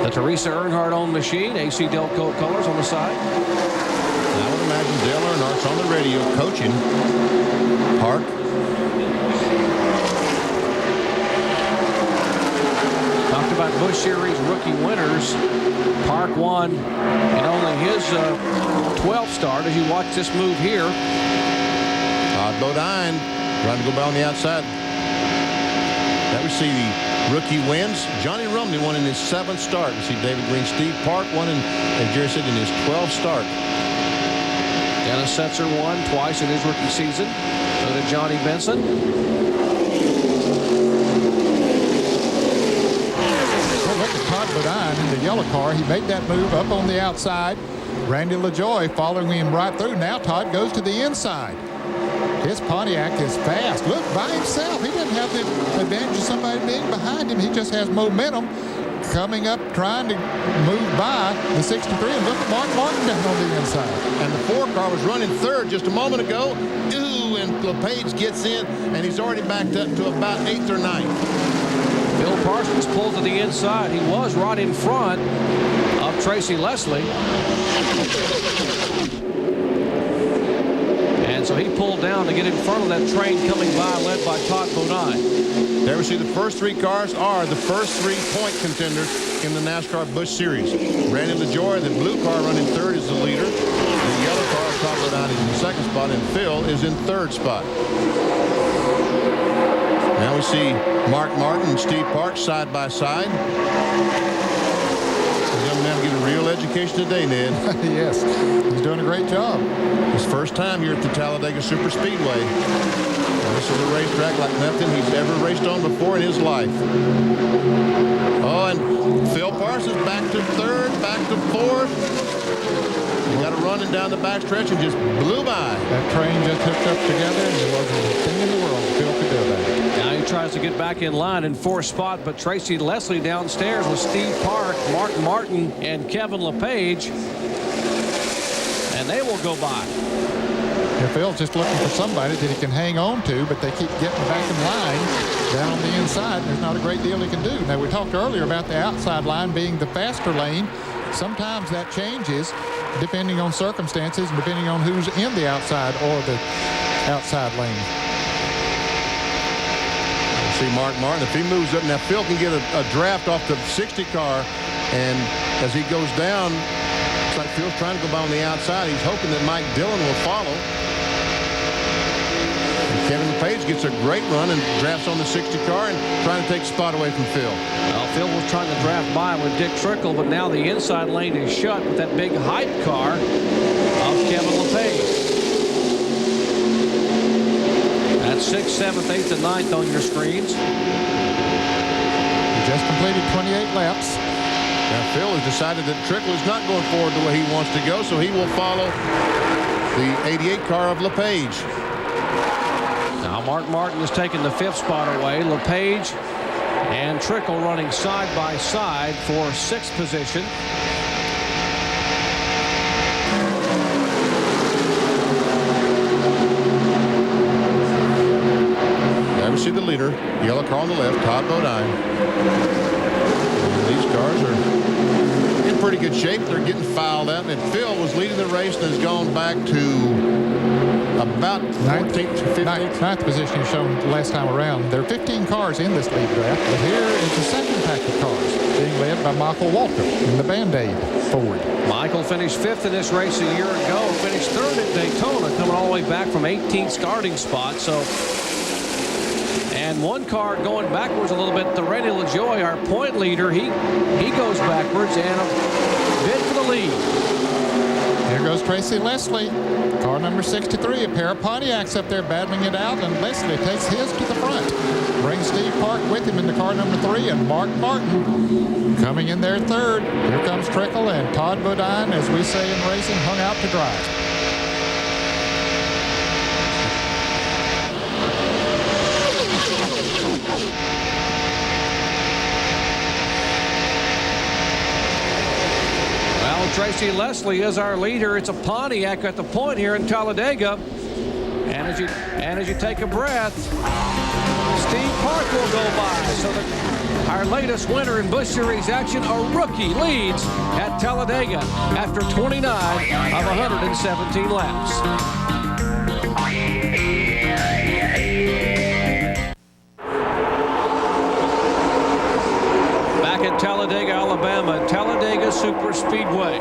The Teresa Earnhardt-owned machine, AC Delco colors on the side. I would imagine Dale Earnhardt's on the radio coaching Park. Talked about Busch Series rookie winners. Park won in only his 12th start as you watch this move here. Todd Bodine trying to go by on the outside. That we see the rookie wins. Johnny Rumney won in his 7th start. We see David Green. Steve Park won, as Jerry said, in his 12th start. Dennis Setzer won twice in his rookie season. So did Johnny Benson. Well, look at Todd Bodine in the yellow car. He made that move up on the outside. Randy LaJoie following him right through. Now Todd goes to the inside. His Pontiac is fast. Look, by himself. He doesn't have the advantage of somebody being behind him. He just has momentum coming up, trying to move by the 63. And look at Mark Martin down on the inside. And the 4 car was running 3rd just a moment ago. Ooh, and LePage gets in, and he's already backed up to about 8th or 9th. Bill Parsons pulled to the inside. He was right in front of Tracy Leslie. And so he pulled down to get in front of that train coming by, led by Todd Bodine. There we see the first 3 cars are the first 3 point contenders in the NASCAR Busch Series. Randy LaJoie, the blue car running 3rd, is the leader. The yellow car, Todd Bodine, is in 2nd spot, and Phil is in 3rd spot. Now we see Mark Martin and Steve Park side by side. The young man getting a real education today, Ned. Yes, he's doing a great job. His first time here at the Talladega Superspeedway. This is a racetrack like nothing he's ever raced on before in his life. Oh, and Phil Parsons back to 3rd, back to 4th. He got a running down the backstretch and just blew by. That train just hooked up together, and there wasn't a thing in the world Phil could do about it. Now he tries to get back in line in 4th spot, but Tracy Leslie downstairs with Steve Park, Mark Martin, and Kevin LePage. And they will go by. Yeah, Phil's just looking for somebody that he can hang on to, but they keep getting back in line down on the inside. There's not a great deal he can do. Now, we talked earlier about the outside line being the faster lane. Sometimes that changes depending on circumstances and depending on who's in the outside or the outside lane. See Mark Martin, if he moves up, now Phil can get a draft off the 60 car And as he goes down, it's like Phil's trying to go by on the outside. He's hoping that Mike Dillon will follow. And Kevin LePage gets a great run and drafts on the 60 car and trying to take a spot away from Phil. Well, Phil was trying to draft by with Dick Trickle, but now the inside lane is shut with that big hype car of Kevin LePage. That's 6th, 7th, 8th, and 9th on your screens. He just completed 28 laps. Now Phil has decided that Trickle is not going forward the way he wants to go, so he will follow the 88 car of LePage. Now Mark Martin has taken the 5th spot away. LePage and Trickle running side by side for 6th position. There we see the leader, yellow car on the left, Todd Bodine. And these cars are in pretty good shape. They're getting fouled out, and Phil was leading the race and has gone back to about 14th to 15th. Ninth position is shown last time around. There are 15 cars in this lead draft, but here is the second pack of cars being led by Michael Walker in the Band-Aid Ford. Michael finished 5th in this race a year ago, finished 3rd at Daytona, coming all the way back from 18th starting spot. So, and one car going backwards a little bit. The Randy LaJoie, our point leader, he goes backwards and a bid for the lead. Here goes Tracy Leslie. Car number 63, a pair of Pontiacs up there battling it out, and Leslie takes his to the front. Brings Steve Park with him in the car number 3, and Mark Martin coming in there 3rd. Here comes Trickle, and Todd Bodine, as we say in racing, hung out to dry. Tracy Leslie is our leader. It's a Pontiac at the point here in Talladega. And as you take a breath, Steve Park will go by. So our latest winner in Busch Series action, a rookie, leads at Talladega after 29 of 117 laps. Back at Talladega, Alabama, Talladega Superspeedway.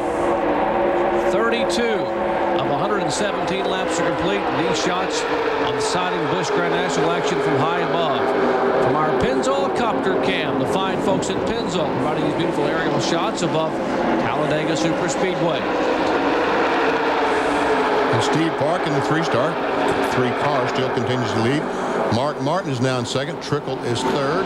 32 of 117 laps are complete. These shots on the siding Busch Grand National action from high above. From our Pennzoil copter cam, the fine folks at Pennzoil providing these beautiful aerial shots above Talladega Superspeedway. And Steve Park in the 3-star. 3 cars still continues to lead. Mark Martin is now in 2nd. Trickle is 3rd.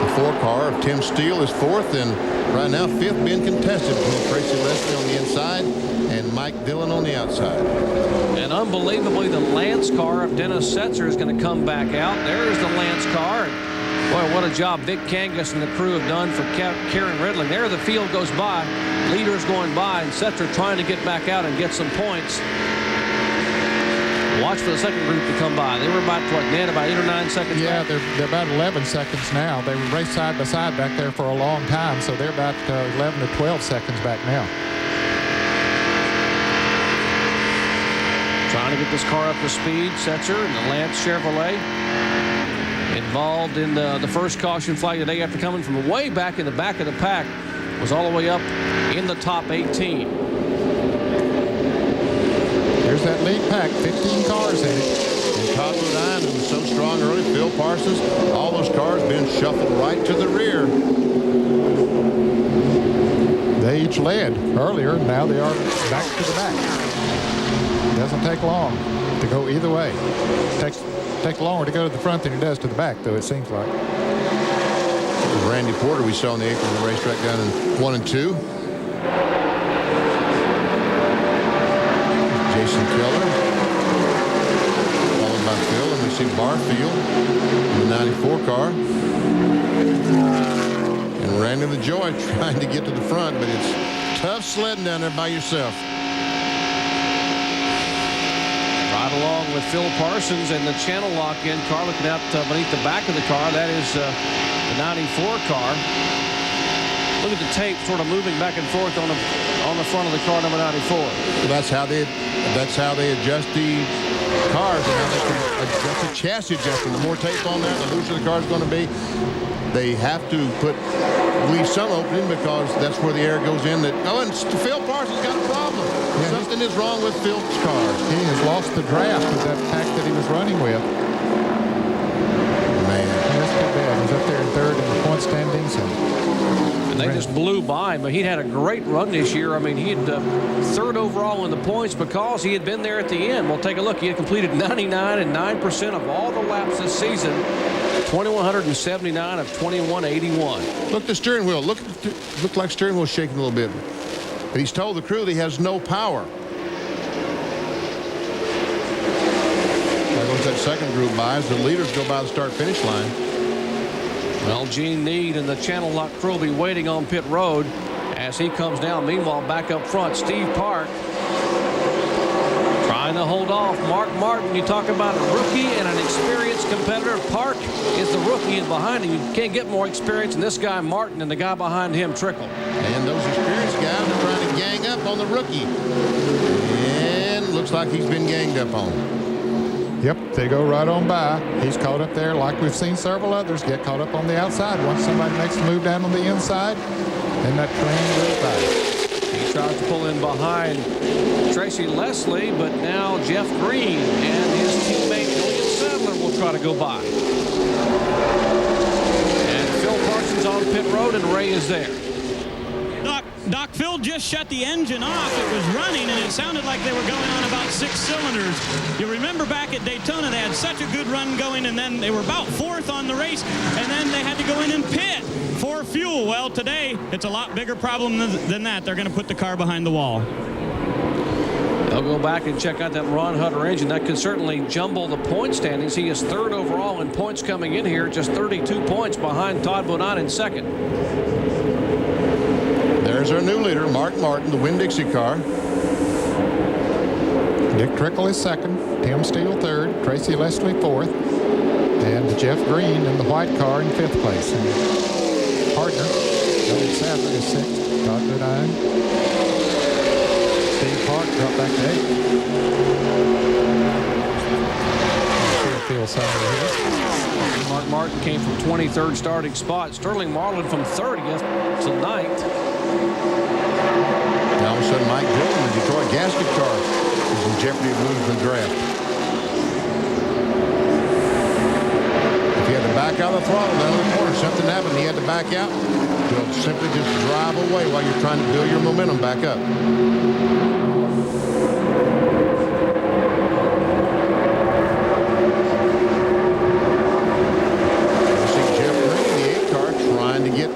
The 4 car of Tim Steele is 4th, and right now 5th being contested between Tracy Leslie on the inside and Mike Dillon on the outside. And unbelievably, the Lance car of Dennis Setzer is going to come back out. There's the Lance car. And boy, what a job Vic Kangas and the crew have done for Karen Ridling. There the field goes by, leaders going by, and Setzer trying to get back out and get some points. Watch for the second group to come by. They were about, what, Ned, about 8 or 9 seconds back? Yeah, they're about 11 seconds now. They were raced side by side back there for a long time, so they're about 11 to 12 seconds back now. Trying to get this car up to speed. Setzer and the Lance Chevrolet involved in the first caution flag today after coming from way back in the back of the pack. Was all the way up in the top 18. There's that lead pack, 15 cars in it. And Todd Bodine, who was so strong early, Phil Parsons, all those cars being shuffled right to the rear. They each led earlier. Now they are back to the back. It doesn't take long to go either way. It takes longer to go to the front than it does to the back, though, it seems like. Randy Porter we saw in the apron of the racetrack down in 1 and 2. Jason Keller, followed by Phil, and we see Barfield in the 94 car. And Randy LaJoie trying to get to the front, but it's tough sledding down there by yourself. Right along with Phil Parsons and the channel lock-in car looking out beneath the back of the car. That is the 94 car. Look at the tape sort of moving back and forth on the front of the car number 94. Well, that's how they adjust the cars and how they can adjust the chassis adjustment. The more tape on there, the looser the car is going to be. They have to put leave some opening because that's where the air goes in. And Phil Parsons got a problem. Yeah, something is wrong with Phil's car. He has lost the draft with that pack that he was running with. Man. That's too bad. He's up there in third in the point standings. And they just blew by him. But he'd had a great run this year. I mean, he had third overall in the points because he had been there at the end. We'll take a look. He had completed 99.9% of all the laps this season. 2,179 of 2,181. Look at the steering wheel. Look like steering wheel shaking a little bit. And he's told the crew that he has no power. There goes that second group by as the leaders go by the start-finish line. Well, Gene Need and the Channel Lock crew will be waiting on pit road as he comes down. Meanwhile, back up front, Steve Park trying to hold off Mark Martin. You talk about a rookie and an experienced competitor. Park is the rookie, and behind him, you can't get more experience than this guy Martin and the guy behind him, Trickle. And those experienced guys are trying to gang up on the rookie. And looks like he's been ganged up on. Yep, they go right on by. He's caught up there like we've seen several others get caught up on the outside. Once somebody makes the move down on the inside, then that train goes by. He tries to pull in behind Tracy Leslie, but now Jeff Green and his teammate William Sadler will try to go by. And Phil Parsons on pit road, and Ray is there. Doc, Phil just shut the engine off. It was running, and it sounded like they were going on about 6 cylinders. You remember back at Daytona, they had such a good run going, and then they were about 4th on the race, and then they had to go in and pit for fuel. Well, today, it's a lot bigger problem than that. They're going to put the car behind the wall. They'll go back and check out that Ron Hutter engine. That could certainly jumble the point standings. He is third overall in points coming in here, just 32 points behind Todd Bodine in second. There's our new leader, Mark Martin, the Winn-Dixie car. Dick Trickle is second, Tim Steele third, Tracy Leslie fourth, and Jeff Green in the white car in fifth place. And partner, Elliot Sadler is sixth, Todd Bodine. Steve Park dropped back to eighth. Mark Martin came from 23rd starting spot. Sterling Marlin from 30th to 9th. Now all of a sudden, Mike Dillon, the Detroit gasket car, is in jeopardy of losing the draft. If he had to back out of the throttle down the corner, something happened, he had to back out. He'll simply just drive away while you're trying to build your momentum back up.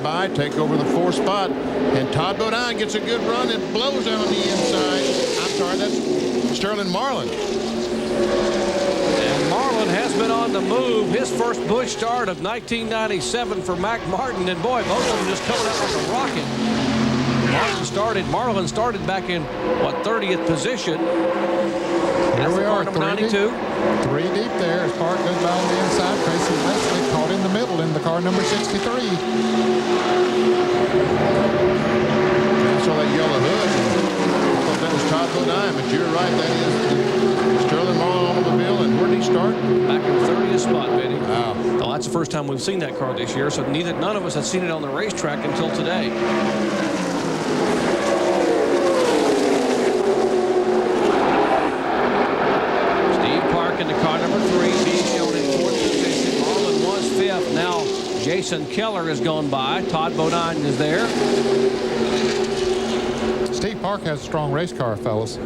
By, take over the 4th spot, and Todd Bodine gets a good run and blows out on the inside. I'm sorry, that's Sterling Marlin. And Marlin has been on the move. His first Busch start of 1997 for Mac Martin, and boy, both of them just coming out like a rocket. Marlin started back in, 30th position. Here we are, number 92. 3 deep there as Park goes by on the inside. Tracy Leslie caught in the middle in the car number 63. I saw that yellow hood. I thought that was Todd Bodine, but you're right, that is Sterling Marlin automobile. And where did he start? Back in 30th spot, Benny. Wow. Well, that's the first time we've seen that car this year, so none of us had seen it on the racetrack until today. In the car number 3, being shown in 4th position. Marlin was 5th. Now Jason Keller has gone by. Todd Bodine is there. Steve Park has a strong race car, fellas.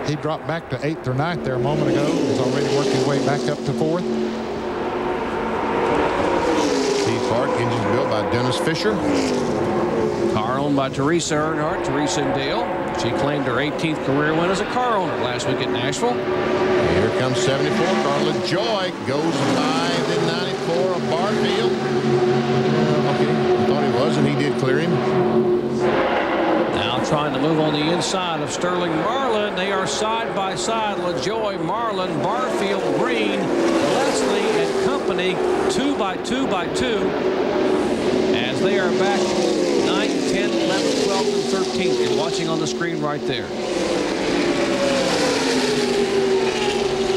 He dropped back to 8th or 9th there a moment ago. He's already worked his way back up to 4th. Steve Park, engine built by Dennis Fisher. Car owned by Teresa Earnhardt, Teresa and Dale. She claimed her 18th career win as a car owner last week at Nashville. Here comes 74. Carla Joy goes by the 94 of Barfield. Okay, I thought he was, and he did clear him. Now trying to move on the inside of Sterling Marlin. They are side by side. LaJoy, Marlin, Barfield, Green, Leslie, and company 2 by 2 by 2 as they are back 9, 10, 11, 12, and 13. You're watching on the screen right there.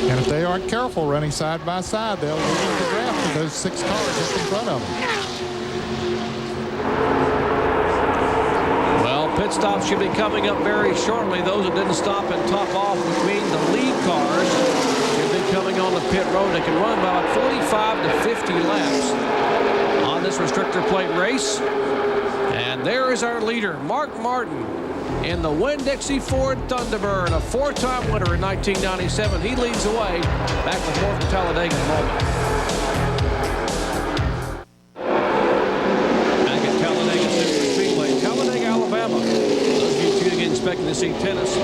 And if they aren't careful running side by side, they'll lose the draft with those 6 cars just in front of them. pit stop should be coming up very shortly. Those that didn't stop and top off, which means the lead cars should be coming on the pit road. They can run about 45 to 50 laps on this restrictor plate race. And there is our leader, Mark Martin, in the Winn-Dixie Ford Thunderbird, a 4-time winner in 1997. He leads the way. Back with more from Talladega in a moment. Back at Talladega Superspeedway, Talladega, Alabama. Those of you tuning in expecting to see tennis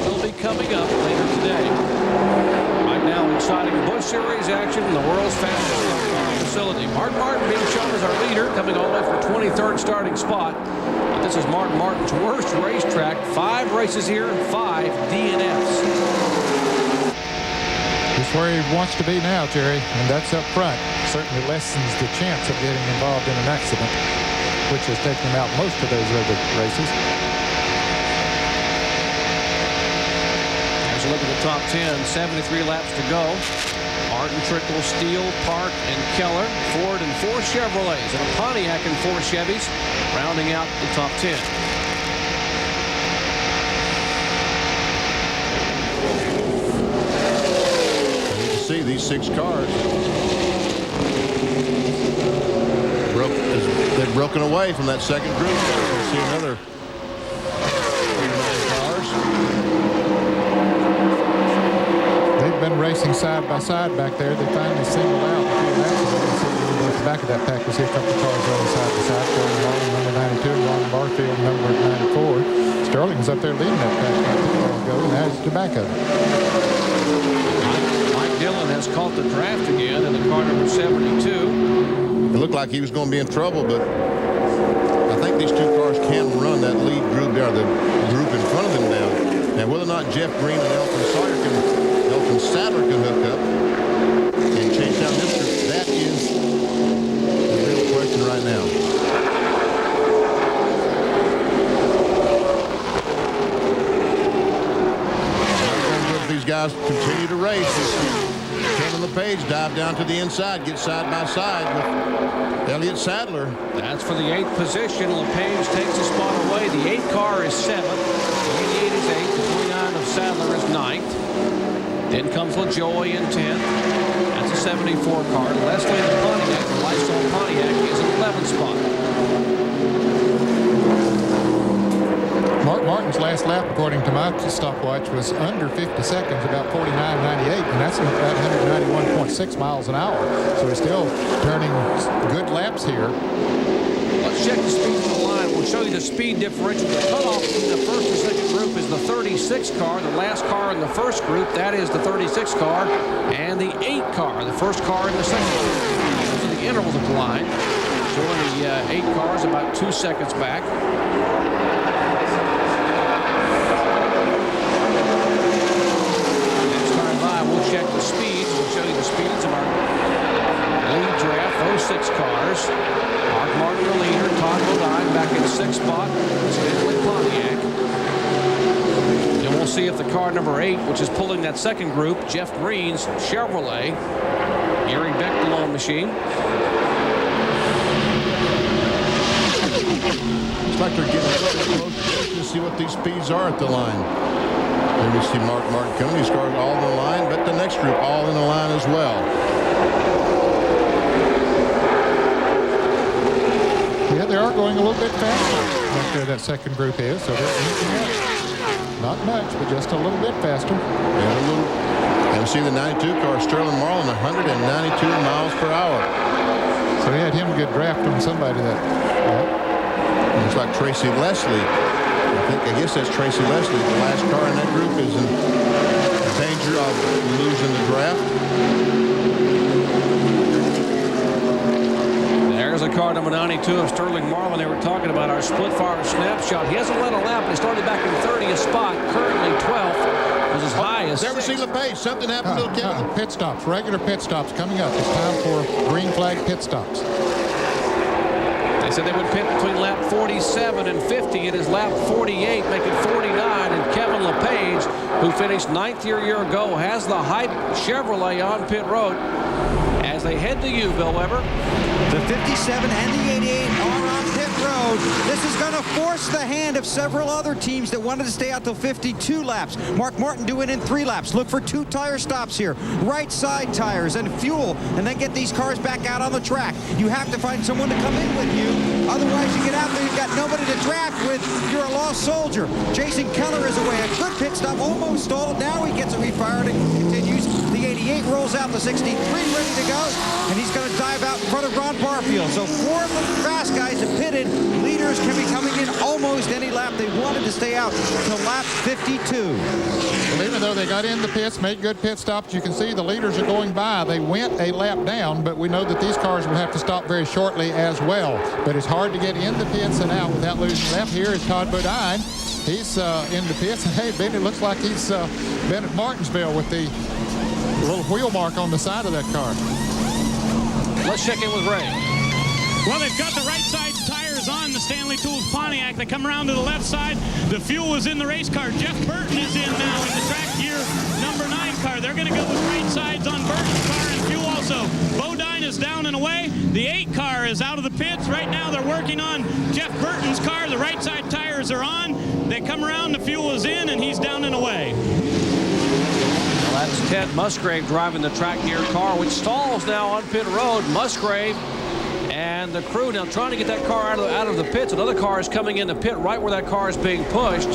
will be coming up later today. Right now, exciting Busch Series action in the world's fastest facility. Mark Martin being shown as our leader, coming all the way from 23rd starting spot. This is Mark Martin's worst racetrack. 5 races here, 5 DNFs. Just where he wants to be now, Jerry, and that's up front. Certainly lessens the chance of getting involved in an accident, which has taken him out most of those other races. As you look at the top 10, 73 laps to go. Martin, Trickle, Steele, Park, and Keller. Ford and 4 Chevrolets, and a Pontiac and 4 Chevys, rounding out the top 10. You can see these 6 cars. They've broken away from that second group. We'll see another 9 cars. They've been racing side by side back there. They finally singled out a few laps ago. You see at the back of that pack, we see a couple of cars running side by side. Sterling Martin, number 92, and Ron Barfield, number 94. Sterling was up there leading that pack not too long ago, and now he's at the back of it. Mike Dillon has caught the draft again in the car number 72. It looked like he was going to be in trouble, but I think these 2 cars can run that lead group there, the group in front of them now. Now, whether or not Jeff Green and Elton Sadler can hook up and chase down this group, that is the real question right now. These guys continue to race. Kevin LePage dive down to the inside, get side by side with Elliott Sadler. That's for the 8th position. LePage takes a spot away. The 8 car is 7th. The 88 is 8th. The 29 of Sadler is 9th. Then comes LaJoy in 10th. That's a 74 car. Leslie the Pontiac, the Lifestyle Pontiac, is in 11th spot. Mark Martin's last lap, according to my stopwatch, was under 50 seconds, about 49.98, and that's about 191.6 miles an hour. So he's still turning good laps here. Let's check the speed of the line. We'll show you the speed differential. The cutoff in the first and second group is the 36 car. The last car in the first group, that is the 36 car, and the 8 car, the first car in the second group. Those are the intervals of the line. Showing the 8 cars about 2 seconds back. We'll check the speeds. We'll show you the speeds of our lead draft. Those 6 cars. Mark Martin, the leader. Todd Bodine back in 6th spot. Stanley Pontiac. And we'll see if the car number 8, which is pulling that second group, Jeff Green's Chevrolet, Gary Becklow machine. Looks like they're getting a little close to see what these speeds are at the line. There we see Mark Martin coming. These cars all in the line, but the next group all in the line as well. Yeah, they are going a little bit faster back there, that second group is, so they're inching up. Not much, but just a little bit faster. Yeah, a little. And we see the 92 car, Sterling Marlin, 192 miles per hour. So he had him a good draft on somebody that. Looks like Tracy Leslie. I guess that's Tracy Leslie. The last car in that group is in danger of losing the draft. There's a car number 92 of Sterling Marlin. They were talking about our split fire snapshot. He hasn't led a lap, but he started back in 30th spot. Currently 12th. Was as high as Never seen LePage. Something happened to Kevin. Pit stops, regular pit stops coming up. It's time for green flag pit stops. They said they would pit between lap 47 and 50. It is lap 48, making 49. And Kevin LePage, who finished 9th year ago, has the hype Chevrolet on pit road. As they head to you, Bill Weber. The 57 and the 88 are on pit road. road. This is going to force the hand of several other teams that wanted to stay out till 52 laps. Mark Martin doing it in 3 laps. Look for 2 tire stops here. Right side tires and fuel, and then get these cars back out on the track. You have to find someone to come in with you. Otherwise, you get out there, you've got nobody to draft with. You're a lost soldier. Jason Keller is away. A good pit stop, almost stalled. Now he gets it refired and continues. The 88 rolls out the 63, ready to go, and he's going to dive out in front of Ron Barfield. So 4 of the fast guys have pitted. Leaders can be coming in almost any lap. They wanted to stay out till lap 52. Well, even though they got in the pits, made good pit stops, you can see the leaders are going by. They went a lap down, but we know that these cars will have to stop very shortly as well. But it's hard to get in the pits and out without losing lap. Here is Todd Bodine. He's in the pits. And hey, Ben, it looks like he's been at Martinsville with the little wheel mark on the side of that car. Let's check in with Ray. Well, they've got the right side tires on the Stanley Tools Pontiac. They come around to the left side. The fuel is in the race car. Jeff Burton is in now in the track gear number 9 car. They're going to go with right sides on Burton's car and fuel also. Bodine is down and away. The 8 car is out of the pits. Right now they're working on Jeff Burton's car. The right side tires are on. They come around, the fuel is in, and he's down and away. Well, that's Ted Musgrave driving the track gear car, which stalls now on pit road. Musgrave and the crew now trying to get that car out of the pits. Another car is coming in the pit right where that car is being pushed.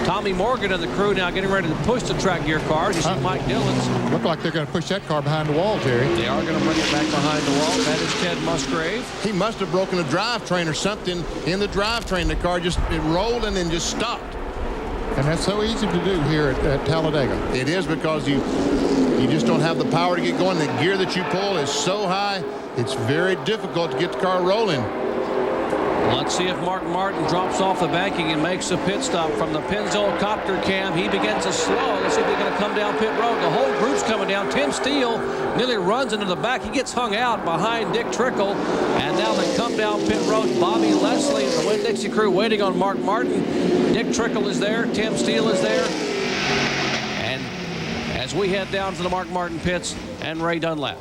Tommy Morgan and the crew now getting ready to push the track gear cars. You see Mike Dillon's. Look like they're going to push that car behind the wall, Jerry. They are going to bring it back behind the wall. That is Ted Musgrave. He must have broken a drivetrain or something in the drivetrain. The car it rolled and then just stopped. And that's so easy to do here at Talladega. It is, because you just don't have the power to get going. The gear that you pull is so high, it's very difficult to get the car rolling. Let's see if Mark Martin drops off the banking and makes a pit stop from the Pennzoil copter cam. He begins to slow. Let's see if he's going to come down pit road. The whole group's coming down. Tim Steele nearly runs into the back. He gets hung out behind Dick Trickle. And now they come down pit road. Bobby Leslie and the Winn-Dixie crew waiting on Mark Martin. Dick Trickle is there. Tim Steele is there. And as we head down to the Mark Martin pits and Ray Dunlap.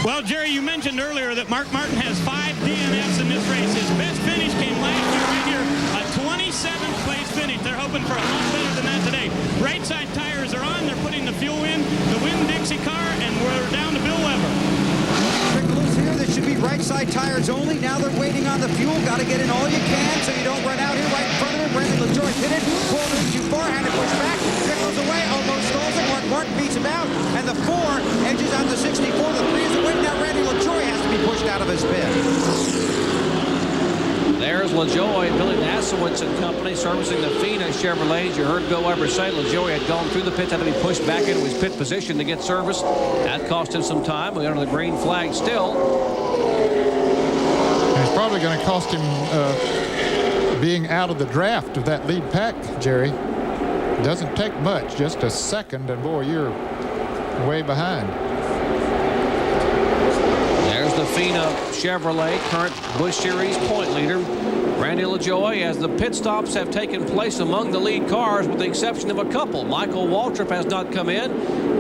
Well, Jerry, you mentioned earlier that Mark Martin has 5 DNFs in this race. His best finish came last year right here, a 27th place finish. They're hoping for a lot better than that today. Right side tires are on. They're putting the fuel in the Winn-Dixie car, and we're down to Bill Weber. Trickle is here. There should be right side tires only. Now they're waiting on the fuel. Got to get in all you can so you don't run out here right in front of him. Brandon LaJoy hit it. Pulled in too far. Had to push back. Trickles away. Almost stalls it. Martin beats him out. And the 4 edges out the 64. The 3 is the win. Now Randy LaJoy has to be pushed out of his pit. There's LaJoy, Billy Nasowitz and company servicing the Fina Chevrolet. You heard Bill Weber say LaJoy had gone through the pits, had to be pushed back into his pit position to get service. That cost him some time. We're under the green flag still. And it's probably going to cost him being out of the draft of that lead pack, Jerry. Doesn't take much, just a second, and boy, you're way behind. There's the Fina Chevrolet, current Busch Series point leader. Randy LaJoy, as the pit stops have taken place among the lead cars with the exception of a couple. Michael Waltrip has not come in,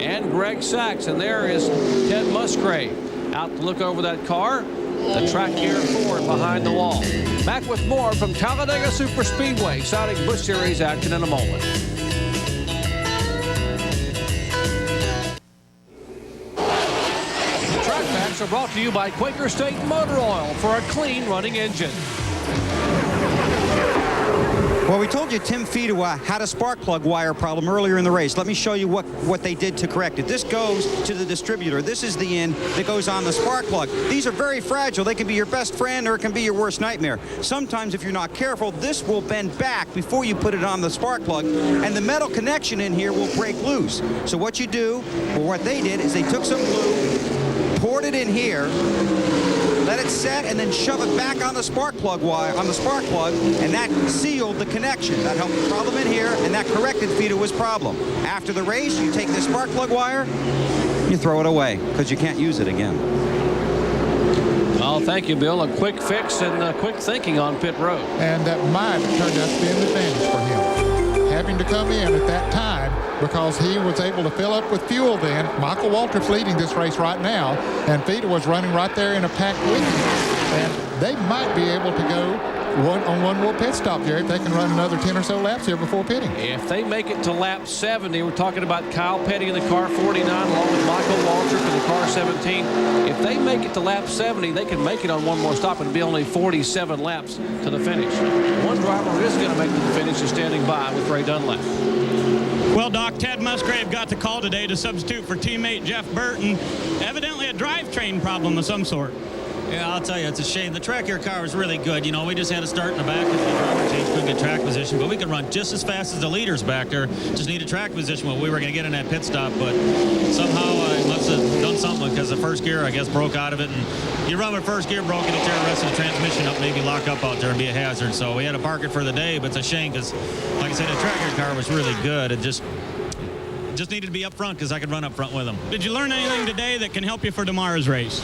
and Greg Sachs. And there is Ted Musgrave out to look over that car. The track gear forward behind the wall. Back with more from Talladega Superspeedway, exciting Busch Series action in a moment. Are brought to you by Quaker State Motor Oil for a clean running engine. Well, we told you Tim Fedewa had a spark plug wire problem earlier in the race. Let me show you what they did to correct it. This goes to the distributor. This is the end that goes on the spark plug. These are very fragile. They can be your best friend or it can be your worst nightmare. Sometimes if you're not careful, this will bend back before you put it on the spark plug, and the metal connection in here will break loose. So what you do, or what they did, is they took some glue, poured it in here, let it set, and then shove it back on the spark plug wire, and that sealed the connection. That helped the problem in here, and that corrected Fedewa's problem. After the race, you take the spark plug wire, you throw it away, because you can't use it again. Well, thank you, Bill. A quick fix and quick thinking on pit road. And that might have turned out to be an advantage for him, having to come in at that time, because he was able to fill up with fuel then. Michael Waltrip's leading this race right now, and Fedewa was running right there in a pack with him. And they might be able to go one more pit stop, Jerry, if they can run another 10 or so laps here before pitting. If they make it to lap 70, we're talking about Kyle Petty in the car 49 along with Michael Waltrip in the car 17. If they make it to lap 70, they can make it on one more stop and be only 47 laps to the finish. One driver who is going to make it to the finish is standing by with Ray Dunlap. Well, Doc, Ted Musgrave got the call today to substitute for teammate Jeff Burton. Evidently a drivetrain problem of some sort. Yeah, I'll tell you, it's a shame. The track here car was really good. You know, we just had to start in the back because the driver change couldn't get track position. But we could run just as fast as the leaders back there. Just needed track position when we were going to get in that pit stop. But somehow I must have done something because the first gear, I guess, broke out of it. And you run with first gear broken, it tear the rest of the transmission up, maybe lock up out there and be a hazard. So we had to park it for the day. But it's a shame because, like I said, the track here car was really good. It just needed to be up front because I could run up front with them. Did you learn anything today that can help you for tomorrow's race?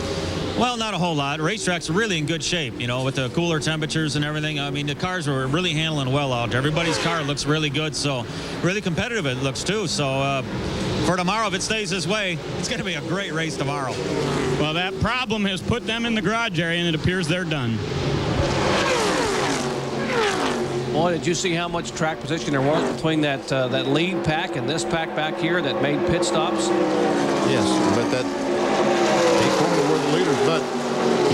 Well, not a whole lot. Racetracks are really in good shape, you know, with the cooler temperatures and everything. I mean, the cars were really handling well out there. Everybody's car looks really good, so really competitive it looks too. So for tomorrow, if it stays this way, it's going to be a great race tomorrow. Well, that problem has put them in the garage area, and it appears they're done. Boy, did you see how much track position there was between that lead pack and this pack back here that made pit stops? Yes, but that they probably were the leaders, but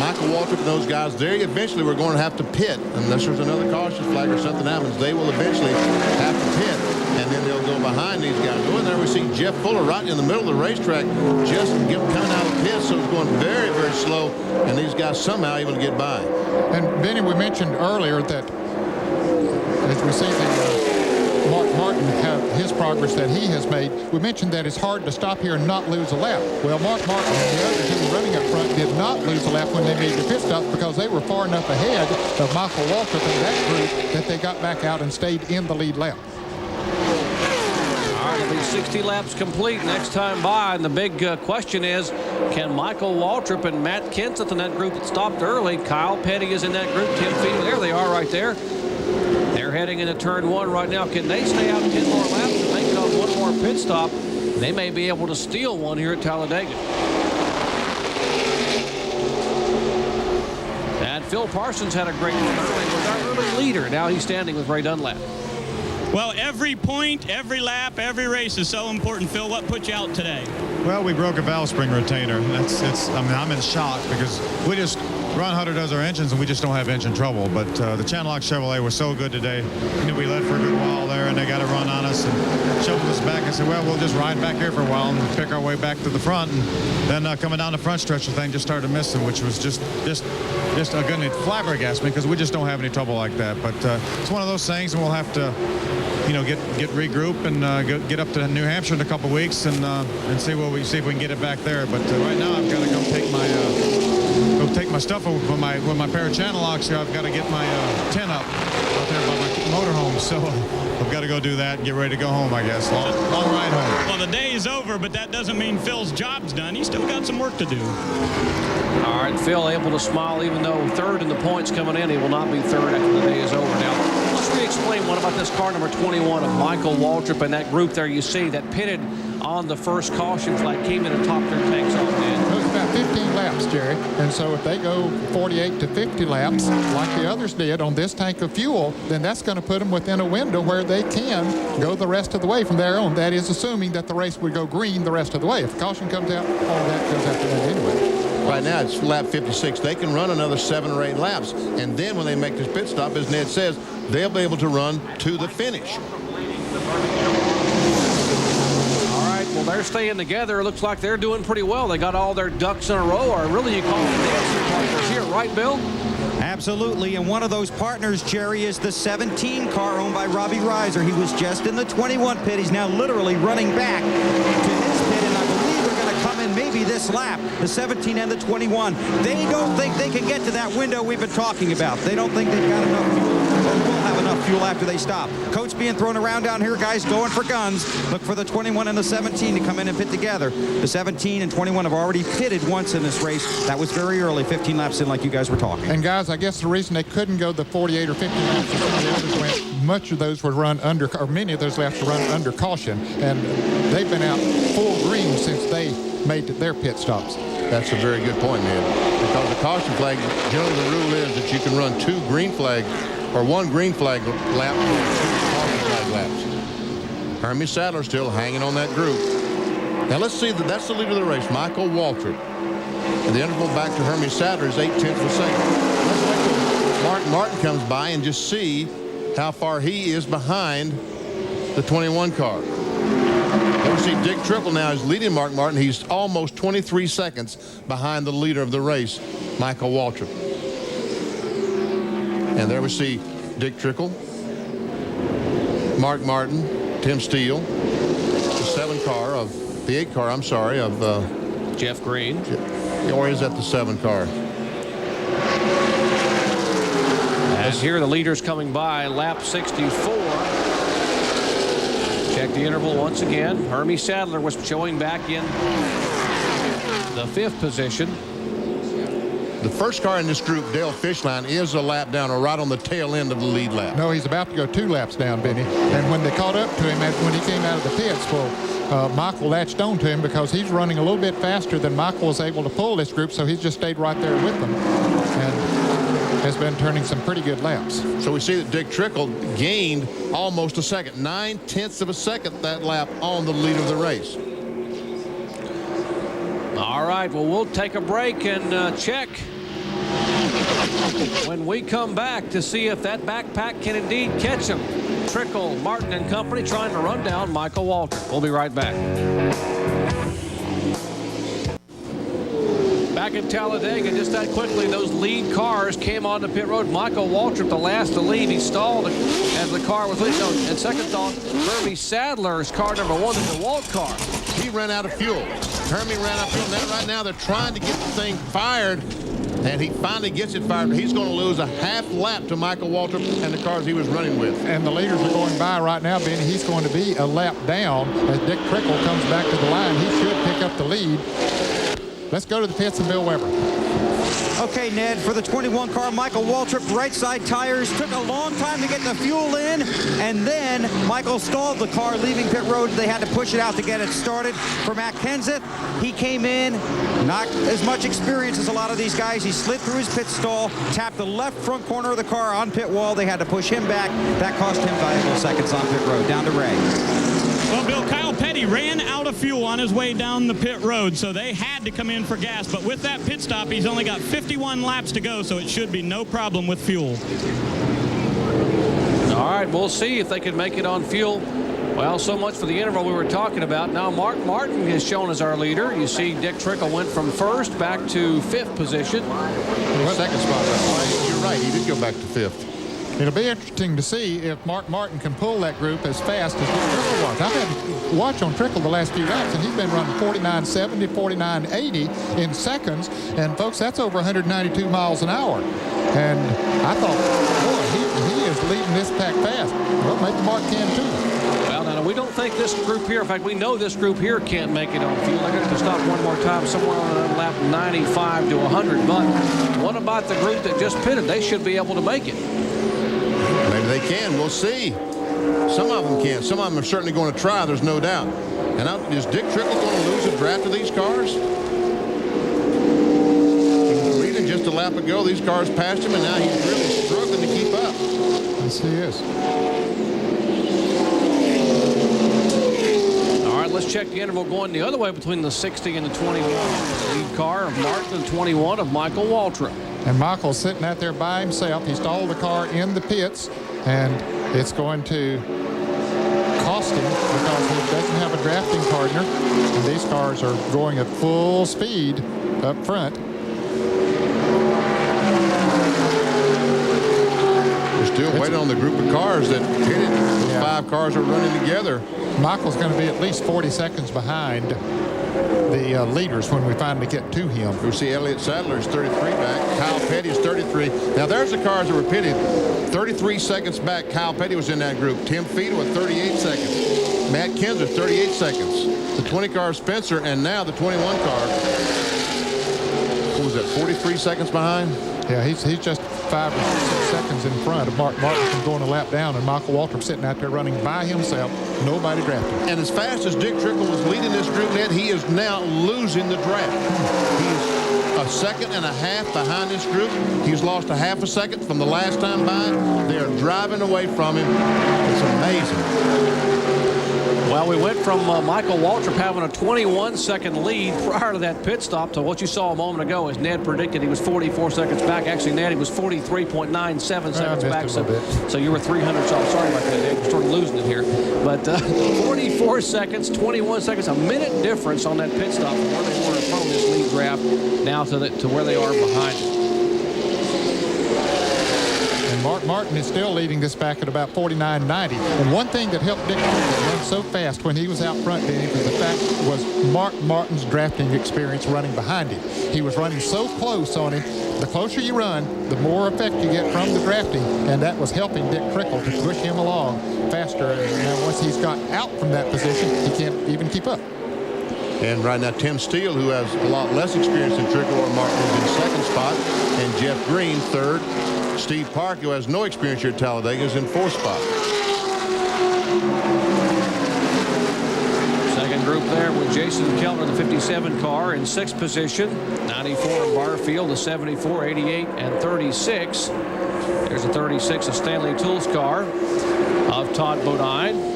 Michael Waltrip and those guys, they eventually were going to have to pit unless there's another caution flag or something happens. They will eventually have to pit, and then they'll go behind these guys. Going there, we see Jeff Fuller right in the middle of the racetrack, just coming out of the pit, so it's going very, very slow, and these guys somehow able to get by. And Benny, we mentioned earlier that as we see Mark Martin have his progress that he has made, we mentioned that it's hard to stop here and not lose a lap. Well, Mark Martin and the others who were running up front did not lose a lap when they made the pit stop because they were far enough ahead of Michael Waltrip and that group that they got back out and stayed in the lead lap. All right, it'll be 60 laps complete next time by, and the big question is, can Michael Waltrip and Matt Kenseth in that group that stopped early? Kyle Petty is in that group, 10 feet. There they are right there. They're heading into turn one right now. Can they stay out 10 more laps and make it on one more pit stop? They may be able to steal one here at Talladega. And Phil Parsons had a great run early with our early leader. Now he's standing with Ray Dunlap. Well, every point, every lap, every race is so important. Phil, what put you out today? Well, we broke a valve spring retainer. I'm in shock because we just Ron Hutter does our engines, and we just don't have engine trouble. But the Channel Lock Chevrolet was so good today. You know, we led for a good while there, and they got a run on us and shoved us back. I said, well, we'll just ride back here for a while and pick our way back to the front. And then coming down the front stretch, the thing just started missing, which was just going to flabbergast me because we just don't have any trouble like that. But it's one of those things, and we'll have to, you know, get regroup and get up to New Hampshire in a couple weeks and see if we can get it back there. But right now, I've got to go take my stuff over with my pair of channel locks here. I've got to get my tent up out there by my motorhome. So I've got to go do that and get ready to go home, I guess. Long ride home. Well, the day is over, but that doesn't mean Phil's job's done. He's still got some work to do. All right, Phil able to smile even though third in the points coming in. He will not be third after the day is over. Now, let's re-explain what about this car number 21 of Michael Waltrip and that group there you see that pitted on the first caution flag, came in and topped their tanks off, Dan. It was about 15 laps, Jerry. And so if they go 48 to 50 laps like the others did on this tank of fuel, then that's going to put them within a window where they can go the rest of the way from there on. That is assuming that the race would go green the rest of the way. If caution comes out, all that goes out the window anyway. Right now, it's lap 56. They can run another 7 or 8 laps. And then when they make this pit stop, as Ned says, they'll be able to run to the finish. Well, they're staying together. It looks like they're doing pretty well. They got all their ducks in a row, or really you call them dancing partners here, right, Bill? Absolutely, and one of those partners, Jerry, is the 17 car owned by Robbie Reiser. He was just in the 21 pit. He's now literally running back to his pit, and I believe they're going to come in maybe this lap, the 17 and the 21. They don't think they can get to that window we've been talking about. They don't think they've got enough fuel, or will have enough fuel after they stop. Coats being thrown around down here, guys going for guns. Look for the 21 and the 17 to come in and pit together. The 17 and 21 have already pitted once in this race. That was very early, 15 laps in like you guys were talking. And guys, I guess the reason they couldn't go the 48 or 50 laps as some of the others went, much of those were run under, or many of those laps were run under caution. And they've been out full green since they made their pit stops. That's a very good point, Ned. Because the caution flag, generally the rule is that you can run 2 green flag or 1 green flag lap or 2 caution flag laps. Hermie Sadler still hanging on that group. Now let's see, that's the leader of the race, Michael Waltrip. And the interval back to Hermie Sadler is 0.8 of a second. Let's wait till Martin comes by and just see how far he is behind the 21 car. There we see Dick Trickle now is leading Mark Martin. He's almost 23 seconds behind the leader of the race, Michael Waltrip. And there we see Dick Trickle, Mark Martin, Tim Steele, the 8 car, I'm sorry, of Jeff Green. Or is that the 7 car? And here the leaders coming by, lap 64. Check the interval once again. Hermie Sadler was showing back in the 5th position. The first car in this group, Dale Fishline, is a lap down or right on the tail end of the lead lap. No, he's about to go 2 laps down, Benny. And when they caught up to him when he came out of the pits, well, Michael latched on to him because he's running a little bit faster than Michael was able to pull this group, so he's just stayed right there with them and has been turning some pretty good laps. So we see that Dick Trickle gained almost a second, 0.9 of a second that lap on the lead of the race. All right, well, we'll take a break and check when we come back to see if that backpack can indeed catch him. Trickle, Martin and company trying to run down Michael Waltrip. We'll be right back. Back at Talladega, just that quickly, those lead cars came on the pit road. Michael Waltrip, the last to leave, he stalled as the car was leading. And second thought, Hermie Sadler's car number 1 is the Walt car. He ran out of fuel. Hermie ran out of fuel. Now, right now, they're trying to get the thing fired, and he finally gets it fired. He's going to lose a half lap to Michael Waltrip and the cars he was running with. And the leaders are going by right now, Benny. He's going to be a lap down as Dick Trickle comes back to the line. He should pick up the lead. Let's go to the pits and Bill Weber. Okay, Ned, for the 21 car, Michael Waltrip, right side tires, took a long time to get the fuel in, and then Michael stalled the car leaving pit road. They had to push it out to get it started. For Matt Kenseth, he came in, not as much experience as a lot of these guys. He slid through his pit stall, tapped the left front corner of the car on pit wall. They had to push him back. That cost him valuable seconds on pit road. Down to Ray. Well, Bill, Kyle Petty ran out of fuel on his way down the pit road, so they had to come in for gas. But with that pit stop, he's only got 51 laps to go, so it should be no problem with fuel. All right, we'll see if they can make it on fuel. Well, so much for the interval we were talking about. Now, Mark Martin is shown as our leader. You see Dick Trickle went from 1st back to 5th position. Second spot. You're right. He did go back to 5th. It'll be interesting to see if Mark Martin can pull that group as fast as Dick Trickle was. I've had to watch on Trickle the last few laps, and he's been running 49.70, 49.80 in seconds. And, folks, that's over 192 miles an hour. And I thought, boy, he is leading this pack fast. Well, maybe Mark can, too. Well, now, we don't think this group here, in fact, we know this group here can't make it on fuel. They're going to stop one more time somewhere on lap 95 to 100. But what about the group that just pitted? They should be able to make it. Maybe they can. We'll see. Some of them can. Some of them are certainly going to try. There's no doubt. And is Dick Trickle going to lose a draft of these cars? He was leading just a lap ago. These cars passed him, and now he's really struggling to keep up. Yes, he is. All right, let's check the interval going the other way between the 60 and the 21. Lead car of Martin and 21 of Michael Waltrip. And Michael's sitting out there by himself. He stalled the car in the pits, and it's going to cost him because he doesn't have a drafting partner. And these cars are going at full speed up front. We're still waiting on the group of cars that pitted. Those 5 cars are running together. Michael's going to be at least 40 seconds behind the leaders when we finally get to him. We'll see Elliott Sadler is 33 back. Kyle Petty is 33. Now, there's the cars that were pitted. 33 seconds back. Kyle Petty was in that group. Tim Fiedel at 38 seconds. Matt Kenseth, 38 seconds. The 20 car Spencer, and now the 21 car. what was that, 43 seconds behind? Yeah, he's just 5 or 6 seconds in front of Mark Martin from going a lap down, and Michael Waltrip sitting out there running by himself. Nobody drafted. And as fast as Dick Trickle was leading this group, Ned, he is now losing the draft. He's a second and a half behind this group. He's lost a half a second from the last time by. They are driving away from him. It's amazing. Well, we went from Michael Waltrip having a 21-second lead prior to that pit stop to what you saw a moment ago, as Ned predicted. He was 44 seconds back. Actually, Ned, he was 43.97 seconds back. So you were 300. So I'm sorry about that, Ned. You're sort of losing it here. But 44 seconds, 21 seconds, a minute difference on that pit stop from where they were from this lead draft now to where they are behind it. Mark Martin is still leading this back at about 49.90. And one thing that helped Dick run so fast when he was out front, Danny, was Mark Martin's drafting experience running behind him. He was running so close on him. The closer you run, the more effect you get from the drafting, and that was helping Dick Trickle to push him along faster. And now once he's got out from that position, he can't even keep up. And right now, Tim Steele, who has a lot less experience than Trickle or Martin, is in second spot, and Jeff Green third. Steve Park, who has no experience here at Talladega, is in fourth spot. Second group there with Jason Keller, the 57 car, in sixth position. 94 in Barfield, the 74, 88, and 36. There's a 36, a Stanley Tools car of Todd Bodine.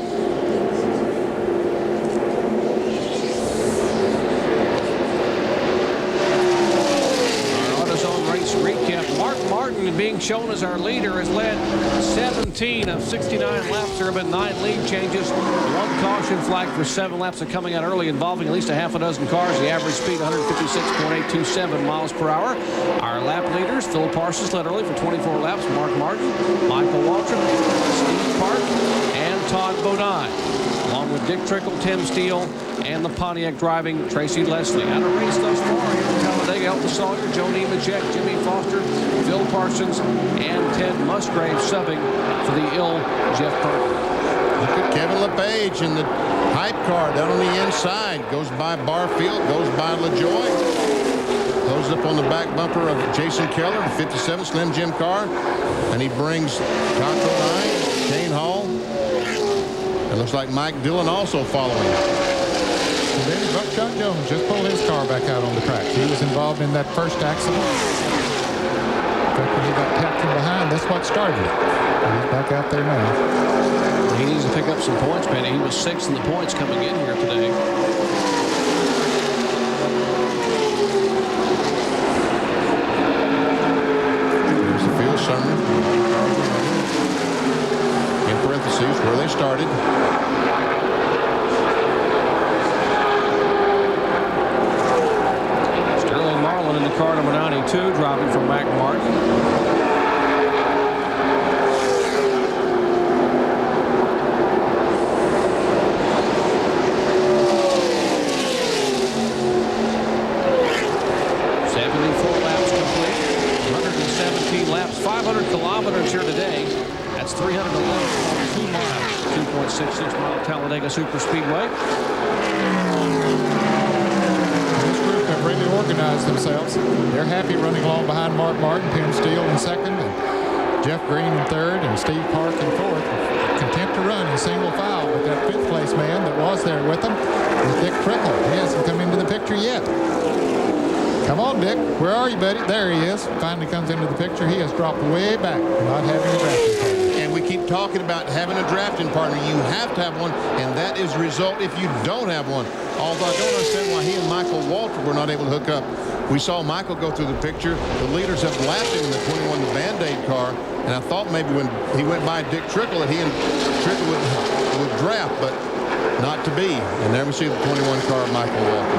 Being shown as our leader, has led 17 of 69 laps. There have been 9 lead changes, 1 caution flag for 7 laps of coming out early, involving at least a half a dozen cars. The average speed 156.827 miles per hour. Our lap leaders: Phil Parsons led early for 24 laps. Mark Martin, Michael Waltrip, Steve Park, and Todd Bodine, along with Dick Trickle, Tim Steele, and the Pontiac driving Tracy Leslie. Out of race thus far here in Talladega: Elton Sawyer, Joe Nemechek, Jimmy Foster, Phil Parsons, and Ted Musgrave subbing for the ill Jeff Burton. Look at Kevin LePage in the hype car down on the inside. Goes by Barfield, goes by LaJoy. Goes up on the back bumper of Jason Keller, the 57 Slim Jim car. And he brings Todd Bodine, Kane Hall. It looks like Mike Dillon also following. And then Buckshot Jones just pulled his car back out on the track. He was involved in that first accident. In fact, when he got tapped from behind, that's what started it. And he's back out there now. He needs to pick up some points, man. He was 6th in the points coming in here today. There's the field summary. In parentheses, where they started. In the car number 92, driving from Mac Martin. Laps complete, 117 laps, 500 kilometers here today. That's 311.2 miles, 2.66 mile Talladega Superspeedway. Really organized themselves. They're happy running along behind Mark Martin, Tim Steele in second, and Jeff Green in third, and Steve Park in fourth. Content to run in single file, but that fifth place man that was there with them is Dick Trickle. He hasn't come into the picture yet. Come on, Dick. Where are you, buddy? There he is. Finally comes into the picture. He has dropped way back, not having a drafting partner. And we keep talking about having a drafting partner. You have to have one, and that is the result if you don't have one. Although I don't understand why he and Michael Waltrip were not able to hook up. We saw Michael go through the picture. The leaders have lapped him in the 21, the Band-Aid car, and I thought maybe when he went by Dick Trickle that he and Trickle would draft, but not to be. And there we see the 21 car of Michael Waltrip.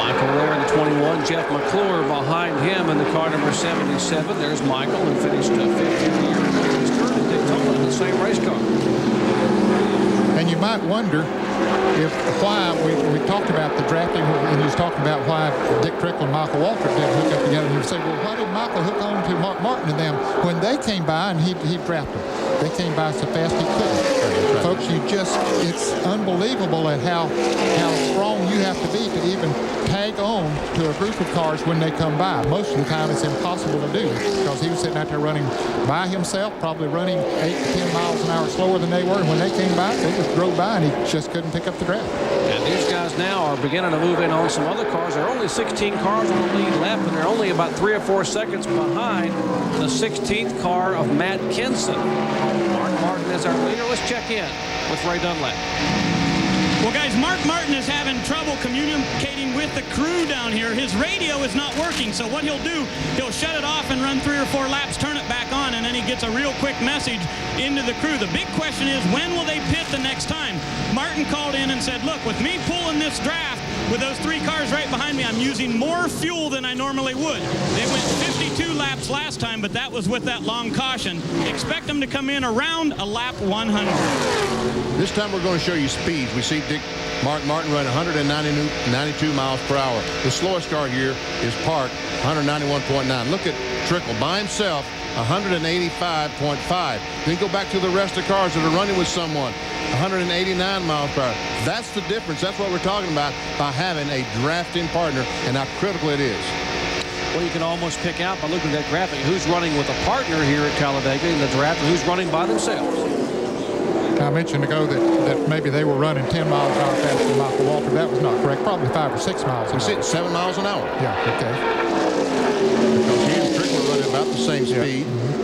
Michael there in the 21, Jeff McClure behind him in the car number 77. There's Michael, who finished 5th here in Daytona in the same race car. And you might wonder why we talked about the drafting, and he was talking about why Dick Trickle and Michael Waltrip didn't hook up together. And you say, well, why did Michael hook on to Mark Martin and them when they came by and he drafted them? They came by so fast he couldn't. Right. Folks, it's unbelievable at how strong you have to be to even tag on to a group of cars when they come by. Most of the time it's impossible to do because he was sitting out there running by himself, probably running 8 to 10 miles an hour slower than they were. And when they came by, they just drove by and he just couldn't pick up the draft. And these guys now are beginning to move in on some other cars. There are only 16 cars on the lead lap, and they're only about 3 or 4 seconds behind the 16th car of Matt Kinson. Mark Martin is our leader. Let's check in with Ray Dunlap. Well, guys, Mark Martin is having trouble communicating with the crew down here. His radio is not working, so what he'll do, he'll shut it off and run 3 or 4 laps, turn it back on, and then he gets a real quick message into the crew. The big question is, when will they pit the next time? Martin called in and said, look, with me pulling this draft, with those 3 cars right behind me, I'm using more fuel than I normally would. They went 52 laps last time, but that was with that long caution. Expect them to come in around a lap 100. This time we're going to show you speeds. We see Mark Martin run 192 miles per hour. The slowest car here is Park, 191.9. Look at Trickle by himself, 185.5. Then go back to the rest of the cars that are running with someone, 189 miles per hour. That's the difference. That's what we're talking about by having a drafting partner and how critical it is. Well, you can almost pick out by looking at that graphic who's running with a partner here at Talladega in the draft and who's running by themselves. I mentioned ago that maybe they were running 10 miles an hour faster than Michael Waltrip. That was not correct. Probably 5 or 6 miles an hour. 7 miles an hour. Yeah, okay. Because he and Trickle were running about the same speed. Mm-hmm.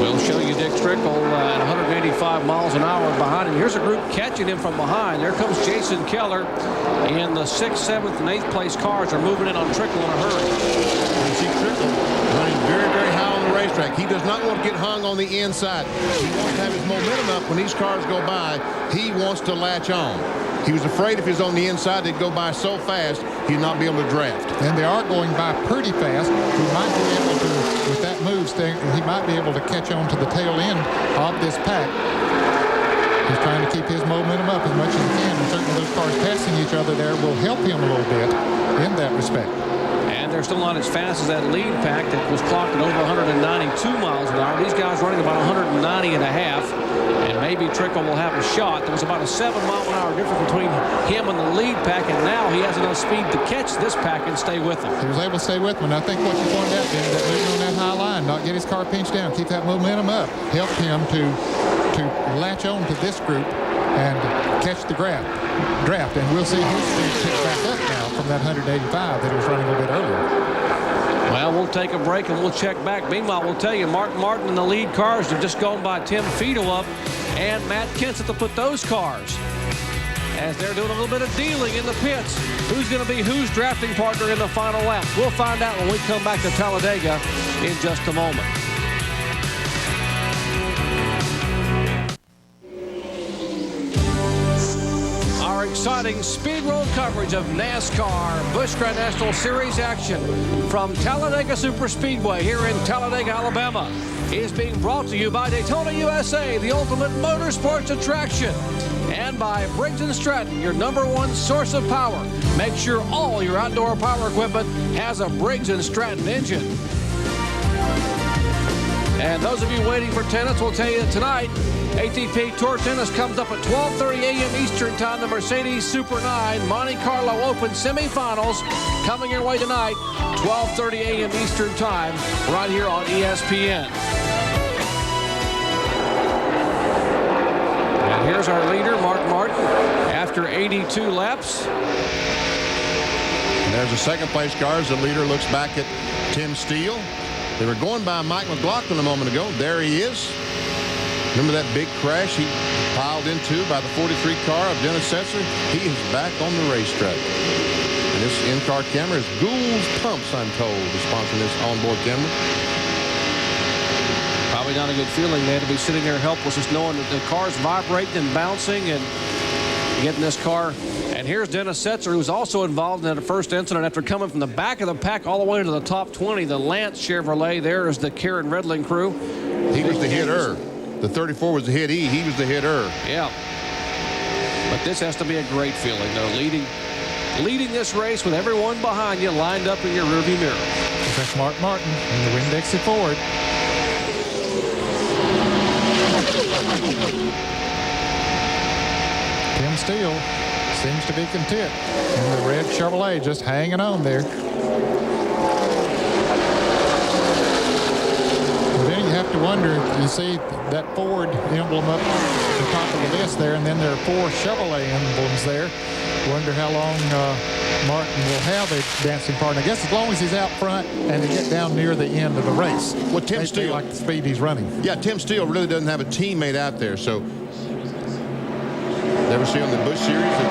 We'll show you Dick Trickle at 185 miles an hour behind him. Here's a group catching him from behind. There comes Jason Keller, and the 6th, 7th, and 8th place cars are moving in on Trickle in a hurry. You see Trickle running very, very high on the racetrack. He does not want to get hung on the inside. He wants to have his momentum up when these cars go by. He wants to latch on. He was afraid if he was on the inside, they'd go by so fast, he'd not be able to draft. And they are going by pretty fast. He might be able to, with that move, he might be able to catch on to the tail end of this pack. He's trying to keep his momentum up as much as he can. And certainly those cars passing each other there will help him a little bit in that respect. And they're still not as fast as that lead pack that was clocked at over 192 miles an hour. These guys running about 190 and a half. And maybe Trickle will have a shot. There was about a 7-mile-an-hour difference between him and the lead pack, and now he has enough speed to catch this pack and stay with him. He was able to stay with him, and I think what you pointed out, Ben, that moving on that high line, not get his car pinched down, keep that momentum up, helped him to latch on to this group and catch the draft. And we'll see his speed pick back up now from that 185 that he was running a little bit earlier. Well, we'll take a break and we'll check back. Meanwhile, we'll tell you, Mark Martin and the lead cars have just gone by Tim Fiedel and Matt Kenseth to put those cars. As they're doing a little bit of dealing in the pits, who's going to be whose drafting partner in the final lap? We'll find out when we come back to Talladega in just a moment. Exciting speed road coverage of NASCAR Busch Grand National Series action from Talladega Superspeedway here in Talladega, Alabama is being brought to you by Daytona USA, the ultimate motorsports attraction, and by Briggs & Stratton, your #1 source of power. Make sure all your outdoor power equipment has a Briggs & Stratton engine. And those of you waiting for tennis will tell you that tonight, ATP Tour Tennis comes up at 12:30 a.m. Eastern Time. The Mercedes Super 9 Monte Carlo Open semifinals coming your way tonight, 12:30 a.m. Eastern Time, right here on ESPN. And here's our leader, Mark Martin, after 82 laps. And there's a second-place car as the leader looks back at Tim Steele. They were going by Mike McLaughlin a moment ago. There he is. Remember that big crash he piled into by the 43 car of Dennis Setzer? He is back on the racetrack. And this in-car camera is Gould's Pumps, I'm told, is sponsoring this onboard camera. Probably not a good feeling. They had to be sitting there helpless, just knowing that the car's vibrating and bouncing and getting this car. And here's Dennis Setzer, who's also involved in that first incident after coming from the back of the pack all the way to the top 20. The Lance Chevrolet. There is the Karen Redling crew. He was the hitter. The 34 was the hittee. He was the hitter. Yeah. But this has to be a great feeling, though, leading this race with everyone behind you lined up in your rearview mirror. That's Mark Martin in the Winn-Dixie Ford. Tim Steele seems to be content in the red Chevrolet, just hanging on there. But then you have to wonder, you see that Ford emblem up at the top of the list there, and then there are 4 Chevrolet emblems there. Wonder how long Martin will have a dancing partner. I guess as long as he's out front and they get down near the end of the race. Well, Tim Steele, like the speed he's running. Yeah, Tim Steele really doesn't have a teammate out there, so never see on the Busch Series that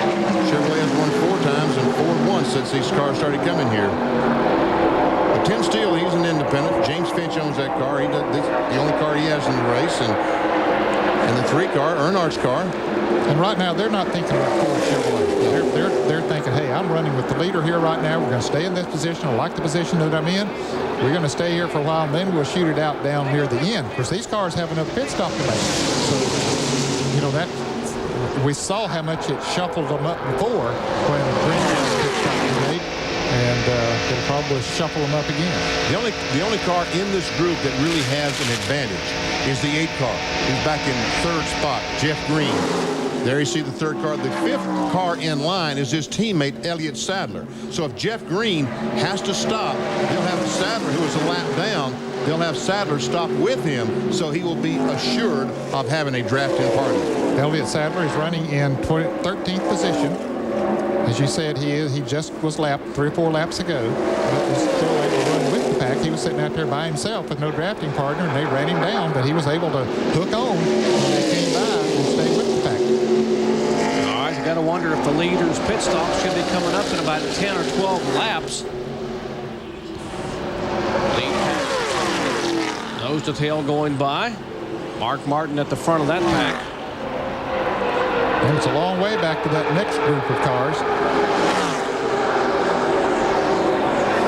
Chevrolet has won 4 times and Ford once since these cars started coming here. But Tim Steele, he's an independent. James Finch owns that car. He does the only car he has in the race, and the 3 car, Earnhardt's car. And right now, they're not thinking about Ford Chevrolet. They're thinking, hey, I'm running with the leader here right now. We're going to stay in this position. I like the position that I'm in. We're going to stay here for a while, and then we'll shoot it out down near the end. Of course, these cars have enough pit stop to make. So, you know, that we saw how much it shuffled them up before when Green pit stop was made, and it'll probably shuffle them up again. The only car in this group that really has an advantage is the 8 car. He's back in 3rd spot, Jeff Green. There you see the 3rd car. The 5th car in line is his teammate, Elliott Sadler. So if Jeff Green has to stop, they'll have Sadler, who is a lap down, they'll have Sadler stop with him, so he will be assured of having a draft-in partner. Elliott Sadler is running in 13th position. As you said, he just was lapped 3 or 4 laps ago, but was still able to run with the pack. He was sitting out there by himself with no drafting partner, and they ran him down, but he was able to hook on when they came by and stay with the pack. All right, you got to wonder if the leader's pit stop should be coming up in about 10 or 12 laps. Nose to tail going by. Mark Martin at the front of that pack. And it's a long way back to that next group of cars.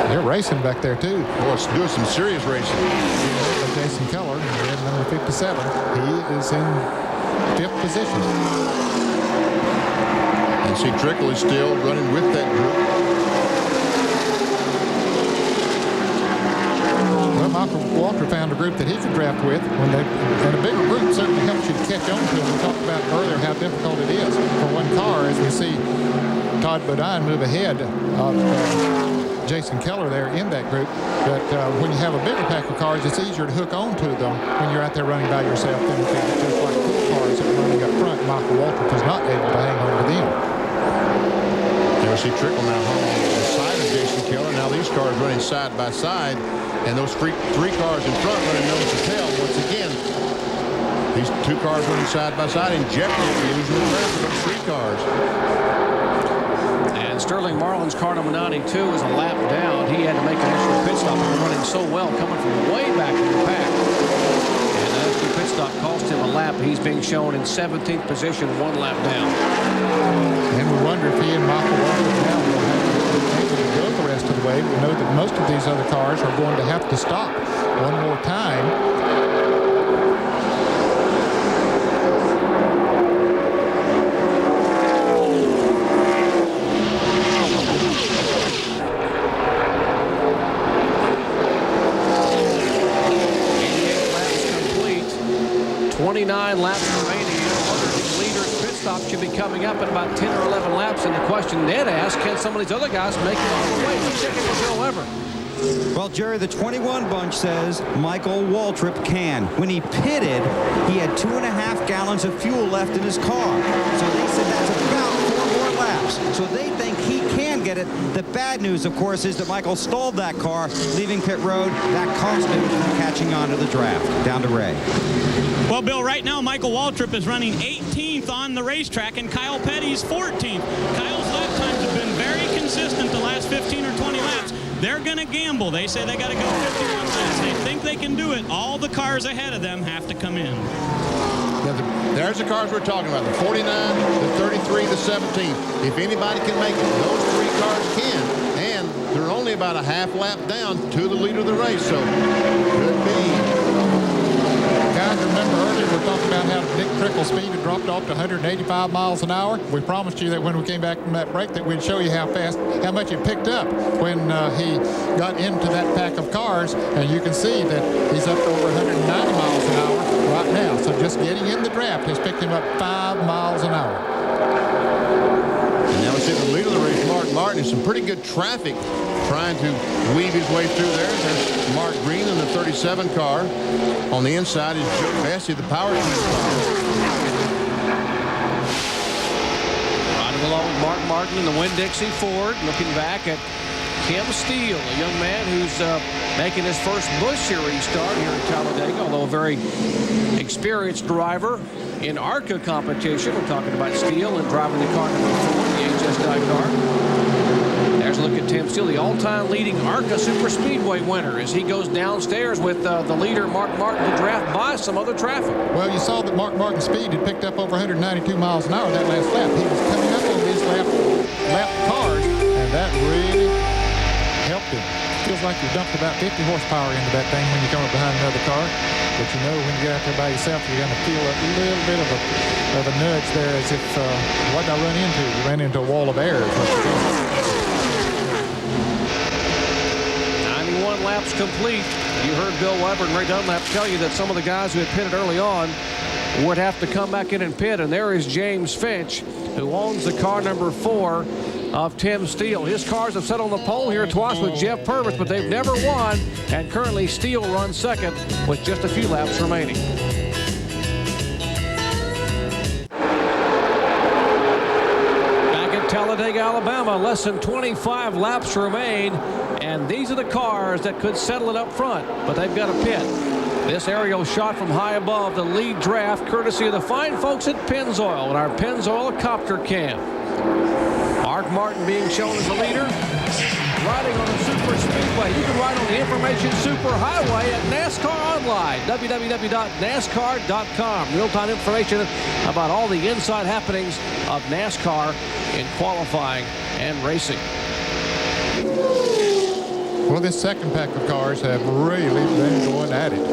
They're racing back there, too. Boy, it's doing some serious racing. Jason Keller, red number 57. He is in 5th position. And see, Trickle is still running with that group. Well, Michael Walter found a group that he could draft with. And a bigger group certainly helps you to catch on to them. We talked about earlier how difficult it is for one car, as we see Todd Bodine move ahead of Jason Keller there in that group. But when you have a bigger pack of cars, it's easier to hook on to them when you're out there running by yourself than if it's just like 4 cars that are running up front. Michael Walter was not able to hang on to them. There we see Trickle now hung on the side of Jason Keller. Now these cars running side by side, and those 3 cars in front running nose to tail. Once again, these 2 cars running side by side, and Jeff losing the rest of those 3 cars. And Sterling Marlin's car number 92 is a lap down. He had to make an extra pit stop. He was running so well coming from way back in the pack. And that extra pit stop cost him a lap. He's being shown in 17th position, 1 lap down. And we wonder if he and Michael Walter now will have to be able to go the rest of the way. We know that most of these other cars are going to have to stop one more time. Laps remaining. The leader's pit stop should be coming up in about 10 or 11 laps. And the question Ned asked, can some of these other guys make it all the way? Let's check it with Bill Weber. Well, Jerry, the 21 bunch says Michael Waltrip can. When he pitted, he had 2.5 gallons of fuel left in his car. So they said that's about 4 more laps. So they think he can get it. The bad news, of course, is that Michael stalled that car, leaving pit road. That cost him from catching on to the draft. Down to Ray. Well, Bill, right now Michael Waltrip is running 18th on the racetrack, and Kyle Petty's 14th. Kyle's lap times have been very consistent the last 15 or 20 laps. They're going to gamble. They say they got to go 51 laps. They think they can do it. All the cars ahead of them have to come in. There's the cars we're talking about, the 49, the 33, the 17. If anybody can make it, those 3 cars can. And they're only about a half lap down to the leader of the race, so could be remember earlier we talked about how Nick Trickle's speed had dropped off to 185 miles an hour. We promised you that when we came back from that break that we'd show you how much it picked up when he got into that pack of cars. And you can see that he's up to over 190 miles an hour right now. So just getting in the draft has picked him up 5 miles an hour. And now we see the leader of the race, Mark Martin, in some pretty good traffic, trying to weave his way through there. There's Mark Green in the 37 car. On the inside is Joe Bessie, the power team car. Riding along with Mark Martin in the Winn-Dixie Ford, looking back at Tim Steele, a young man who's making his first Busch Series start here in Talladega, although a very experienced driver in ARCA competition. We're talking about Steele and driving the car number 4, the HSI car. There's a look at Tim Steele, the all-time leading ARCA Superspeedway winner, as he goes downstairs with the leader, Mark Martin, to draft by some other traffic. Well, you saw that Mark Martin's speed had picked up over 192 miles an hour that last lap. He was coming up on these lap cars, and that really helped him. Feels like you dumped about 50 horsepower into that thing when you come up behind another car. But you know, when you get out there by yourself, you're going to feel a little bit of a nudge there, as if, what did I run into? You ran into a wall of air. 91 laps complete. You heard Bill Weber and Ray Dunlap tell you that some of the guys who had pitted early on would have to come back in and pit. And there is James Finch, who owns the car number 4 of Tim Steele. His cars have sat on the pole here twice with Jeff Purvis, but they've never won. And currently Steele runs second with just a few laps remaining. Back at Talladega, Alabama, less than 25 laps remain. And these are the cars that could settle it up front, but they've got to pit. This aerial shot from high above the lead draft, courtesy of the fine folks at Pennzoil and our Pennzoil copter cam. Mark Martin being shown as the leader, riding on a super speedway. You can ride on the Information Superhighway at NASCAR Online, www.nascar.com. Real-time information about all the inside happenings of NASCAR in qualifying and racing. Well, this second pack of cars have really been going at it.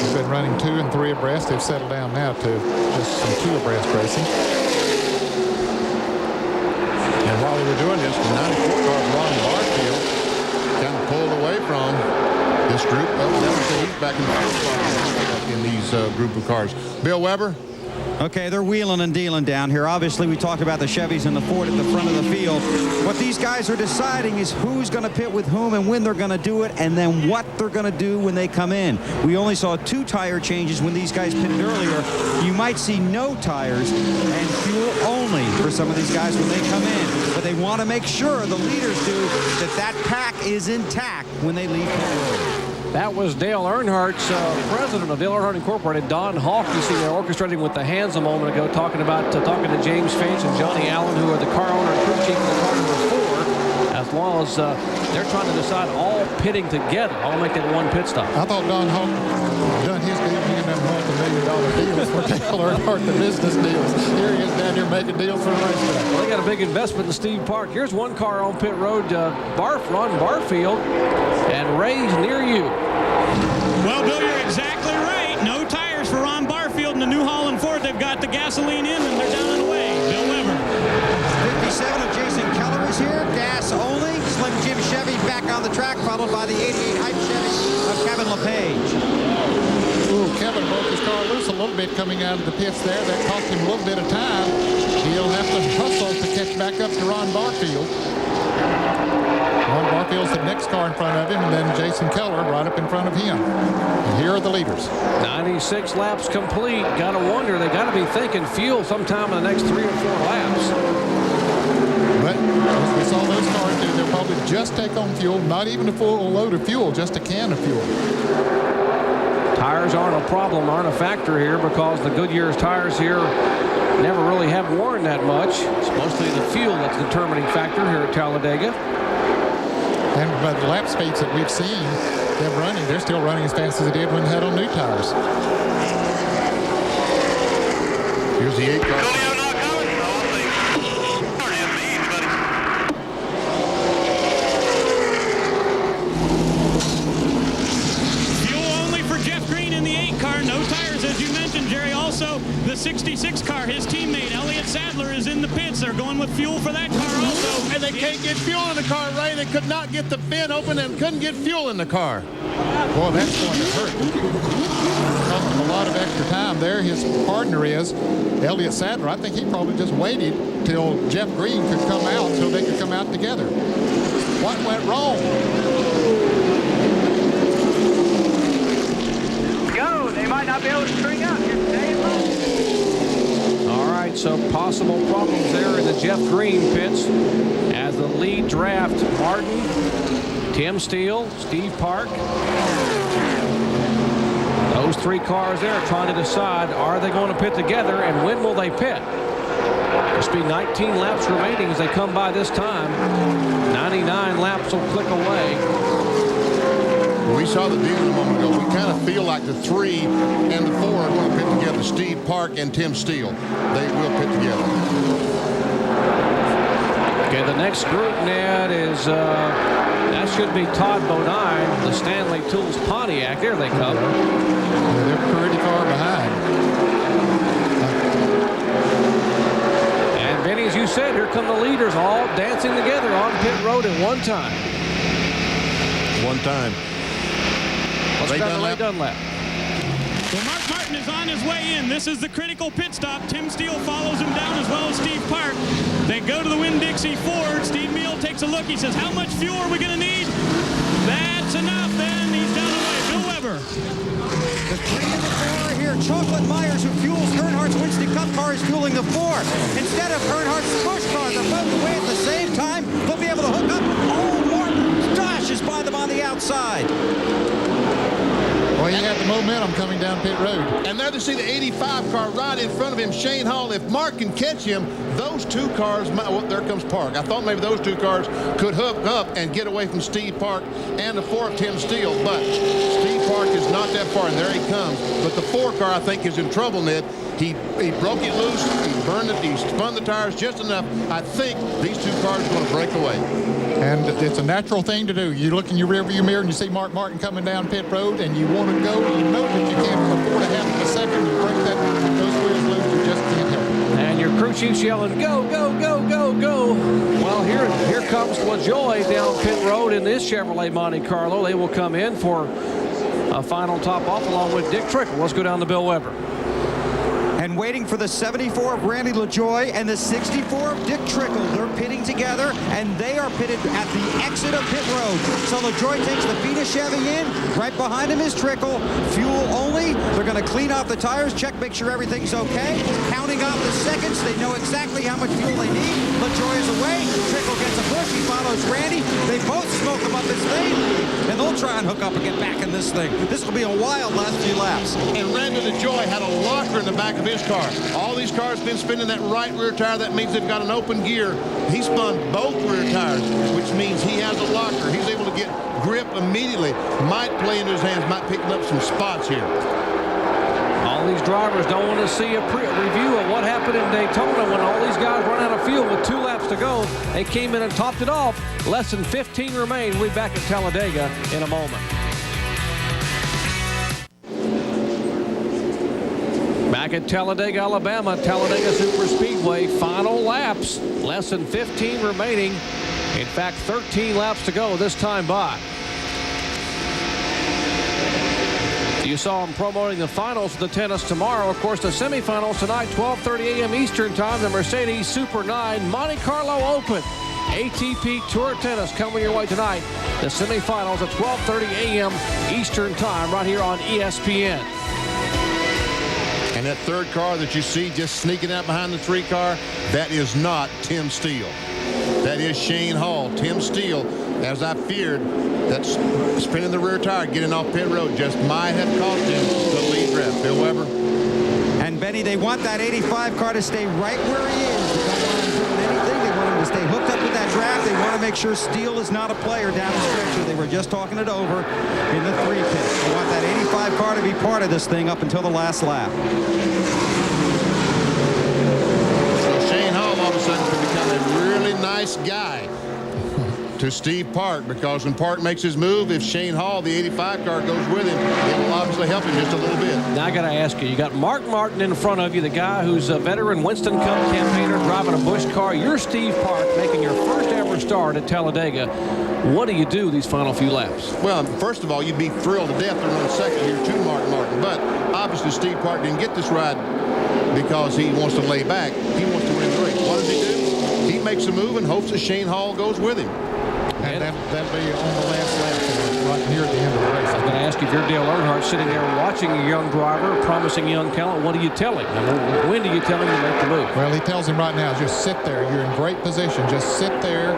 They've been running 2 and 3 abreast. They've settled down now to just some 2 abreast racing. And while we were doing this, the 94 car, Ron Barfield, kind of pulled away from this group of 7 back and forth in these group of cars. Bill Weber? Okay, they're wheeling and dealing down here. Obviously, we talked about the Chevys and the Ford at the front of the field. What these guys are deciding is who's going to pit with whom and when they're going to do it, and then what they're going to do when they come in. We only saw 2 tire changes when these guys pitted earlier. You might see no tires and fuel only for some of these guys when they come in. But they want to make sure, the leaders do, that that pack is intact when they leave pit road. That was Dale Earnhardt's president of Dale Earnhardt Incorporated, Don Hawk. You see there orchestrating with the hands a moment ago, talking to James Finch and Johnny Allen, who are the car owner and crew chief of the car number 4, as well as they're trying to decide all pitting together. I'll make that one pit stop. I thought Don Hawk done his deal, making them multi-million-dollar deals for Dale Earnhardt, the business deals. Here he is down here making deals for the racetrack. Well, they got a big investment in Steve Park. Here's one car on pit road, Ron Barfield, and Ray's near you. Well, Bill, you're exactly right. No tires for Ron Barfield in the New Holland Ford. They've got the gasoline in, and they're down and away. Bill Weber. 57 of Jason Keller is here. Gas only. Slim Jim Chevy back on the track, followed by the 88 Hype Chevy of Kevin LePage. Ooh, Kevin broke his car loose a little bit coming out of the pits there. That cost him a little bit of time. He'll have to hustle to catch back up to Ron Barfield. Ron Barfield's the next car in front of him, and then Jason Keller right up in front of him. And here are the leaders. 96 laps complete. Got to wonder, they got to be thinking fuel sometime in the next 3 or 4 laps. But as we saw those cars do, they'll probably just take on fuel, not even a full load of fuel, just a can of fuel. Tires aren't a problem, aren't a factor here, because the Goodyear's tires here never really have worn that much. It's mostly the fuel that's the determining factor here at Talladega. And by the lap speeds that we've seen them running, they're still running as fast as they did when they had on new tires. Here's the 8 car. Fuel only for Jeff Green in the 8 Also, the 66 car, his teammate Elliott Sadler is in the pits. They're going with fuel for that car also. And they can't get fuel in the car, Ray. They could not get the bin open and couldn't get fuel in the car. Boy, that's going to hurt. Cost him a lot of extra time there. His partner is Elliott Sadler. I think he probably just waited till Jeff Green could come out so they could come out together. What went wrong? Go. They might not be able to string up. You're staying low. All right, so possible problems there in the Jeff Green pits as the lead draft. Martin, Tim Steele, Steve Park. Those three cars there are trying to decide, are they going to pit together and when will they pit? There'll be 19 laps remaining as they come by this time. 99 laps will click away. We saw the deal a moment ago. We kind of feel like the 3 and the 4 are going to pit together. Steve Park and Tim Steele. They will pit together. Okay, the next group, Ned, is that should be Todd Bodine, the Stanley Tools Pontiac. There they come. Yeah, they're pretty far behind. And Benny, as you said, here come the leaders all dancing together on pit road at one time. One time. Let's go to Ray Dunlap. Well, Mark Martin is on his way in. This is the critical pit stop. Tim Steele follows him down as well as Steve Park. They go to the Winn-Dixie Ford. Steve Meal takes a look. He says, how much fuel are we going to need? That's enough then. He's down the way. Bill Weber. The 3 and the 4 here. Chocolate Myers, who fuels Earnhardt's Winston Cup car, is fueling the 4. Instead of Earnhardt's Busch car, they're both away at the same time. They'll be able to hook up. Oh, Martin dashes by them on the outside. Well, he had the momentum coming down pit road. And there they see the 85 car right in front of him, Shane Hall. If Mark can catch him, those 2 cars, well, there comes Park. I thought maybe those 2 cars could hook up and get away from Steve Park and the 4 of Tim Steele. But Steve Park is not that far, and there he comes. But the 4 car, I think, is in trouble, Ned. He broke it loose, he burned it, he spun the tires just enough. I think these 2 cars are going to break away. And it's a natural thing to do. You look in your rearview mirror and you see Mark Martin coming down pit road and you want to go. You know that you can't afford a half of a second. You break those wheels loose, you just can't help it. And your crew chief's yelling, go, go, go, go, go. Well, here comes LaJoy down pit road in this Chevrolet Monte Carlo. They will come in for a final top off along with Dick Trickle. Let's go down to Bill Weber. And waiting for the 74 of Randy LaJoy and the 64 of Dick Trickle. They're pitting together, and they are pitted at the exit of pit road. So LaJoy takes the Vita Chevy in. Right behind him is Trickle. Fuel only. They're going to clean off the tires, check, make sure everything's okay. Counting off the seconds. They know exactly how much fuel they need. LaJoy is away. Trickle gets a push. He follows Randy. They both smoke him up as they leave, and they'll try and hook up and get back in this thing. This will be a wild last few laps. And Randy LaJoy had a locker in the back of his car. All these cars have been spinning that right rear tire. That means they've got an open gear. He spun both rear tires, which means he has a locker. He's able to get grip immediately. Might play into his hands, might pick up some spots here. All these drivers don't want to see a review of what happened in Daytona when all these guys run out of fuel with 2 laps to go. They came in and topped it off. Less than 15 remain. We'll be back at Talladega in a moment. Back at Talladega, Alabama, Talladega Superspeedway, final laps, less than 15 remaining. In fact, 13 laps to go this time by. You saw them promoting the finals of the tennis tomorrow. Of course, the semifinals tonight, 12:30 a.m. Eastern Time, the Mercedes Super 9 Monte Carlo Open. ATP Tour Tennis coming your way tonight. The semifinals at 12:30 a.m. Eastern Time right here on ESPN. And that 3rd car that you see just sneaking out behind the 3 car, that is not Tim Steele. That is Shane Hall. Tim Steele, as I feared, that's spinning the rear tire, getting off pit road, just might have cost him the lead draft. Bill Weber. And Benny, they want that 85 car to stay right where he is. They don't want him doing anything. They want him to stay hooked up with that draft. They want to make sure Steele is not a player down the stretch here. They were just talking it over in the 3 pit. They want that 85 car to be part of this thing up until the last lap. So Shane Hall all of a sudden could become a really nice guy to Steve Park, because when Park makes his move, if Shane Hall, the 85 car, goes with him, it will obviously help him just a little bit. Now I got to ask you, you got Mark Martin in front of you, the guy who's a veteran Winston Cup campaigner driving a Busch car. You're Steve Park making your first ever start at Talladega. What do you do these final few laps? Well, first of all, you'd be thrilled to death to run second here to Mark Martin, but obviously Steve Park didn't get this ride because he wants to lay back. He wants to win the race. What does he do? He makes a move and hopes that Shane Hall goes with him. And that'll be on the last lap right here at the end of the race. I'm going to ask you, if you're Dale Earnhardt sitting there watching a young driver, promising young talent, what do you tell him? And when do you tell him to make the move? Well, he tells him right now, just sit there. You're in great position. Just sit there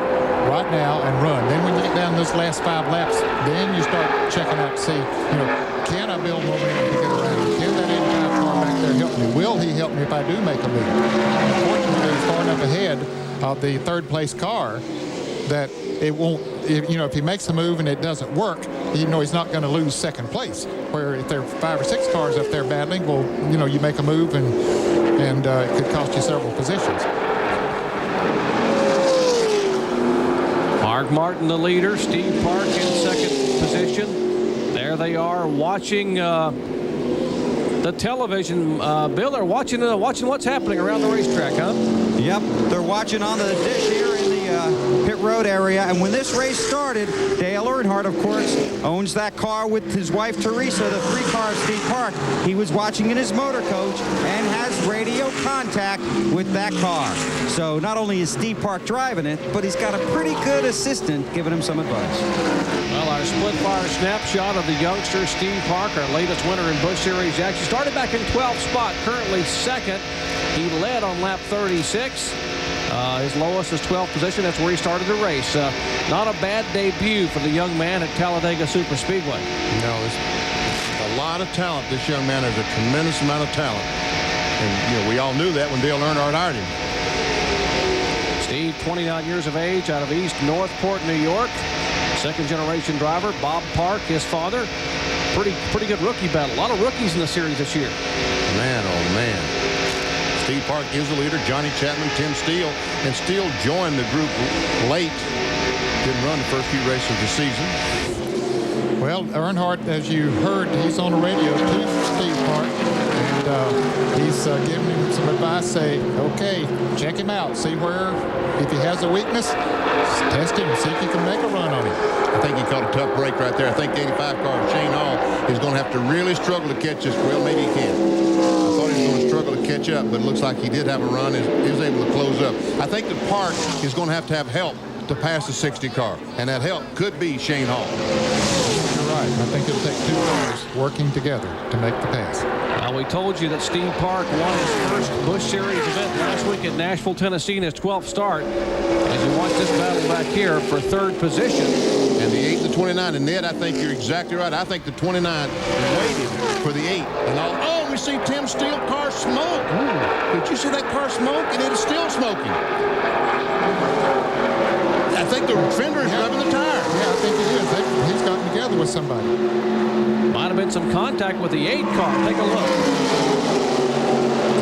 right now and run. Then when you get down those last 5 laps, then you start checking out to see, can I build momentum to get around? Can that 85 car back there help me? Will he help me if I do make a move? Unfortunately, he's far enough ahead of the third place car that it won't, if he makes a move and it doesn't work, he's not going to lose second place. Where if there are 5 or 6 cars up there battling, well, you make a move and it could cost you several positions. Mark Martin, the leader. Steve Park in second position. There they are watching the television. Bill, they're watching what's happening around the racetrack, huh? Yep, they're watching on the dish here in the pit road area. And when this race started, Dale Earnhardt, of course, owns that car with his wife Teresa, the 3-car Steve Park. He was watching in his motor coach and has radio contact with that car. So not only is Steve Park driving it, but he's got a pretty good assistant giving him some advice. Well, our split fire snapshot of the youngster Steve Park, our latest winner in Busch Series action. Started back in 12th spot, currently second. He led on lap 36. His lowest is 12th position. That's where he started the race. Not a bad debut for the young man at Talladega Superspeedway. No, it's a lot of talent. This young man has a tremendous amount of talent. And, we all knew that when Dale Earnhardt hired him. Steve, 29 years of age, out of East Northport, New York. Second-generation driver. Bob Park, his father. Pretty good rookie battle. A lot of rookies in the series this year. Man, oh, man. Steve Park is the leader. Johnny Chapman, Tim Steele. And Steele joined the group late. Didn't run the first few races of the season. Well, Earnhardt, as you heard, he's on the radio to Steve Park. And he's giving him some advice. Say, okay, check him out. See if he has a weakness, test him and see if you can make a run on him. I think he caught a tough break right there. I think the 85 car of Shane Hall is going to have to really struggle to catch this. Well, maybe he can. I thought he was going to struggle to catch up, but it looks like he did have a run. He was able to close up. I think the Park is going to have help to pass the 60 car, and that help could be Shane Hall. You're right. I think it'll take 2 cars working together to make the pass. We told you that Steve Park won his first Busch Series event last week at Nashville, Tennessee in his 12th start. As you watch this battle back here for third position. And the 8 and the 29. And Ned, I think you're exactly right. I think the 29 waited for the 8. And oh, we see Tim Steele car smoke. Ooh. Did you see that car smoke? And it is still smoking. I think the fender is rubbing the tire. Yeah, I think it is. He's gotten together with somebody. Might have been some contact with the 8 car. Take a look.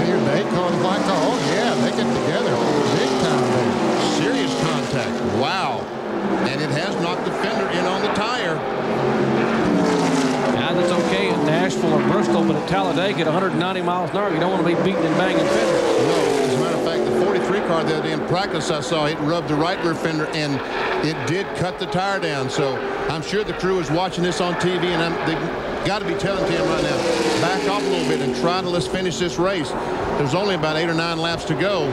Here, the 8 car, the white car. Oh, yeah, they get together. Big time there. Serious contact. Wow. And it has knocked the fender in on the tire. Now, that's okay at Nashville or Bristol, but at Talladega at 190 miles an hour, you don't want to be beating and banging fenders. No. As a matter of fact, the 43 car the other day in practice, I saw it rubbed the right rear fender, and it did cut the tire down. So I'm sure the crew is watching this on TV, and they've got to be telling Tim right now, back off a little bit and try to let's finish this race. There's only about 8 or 9 laps to go.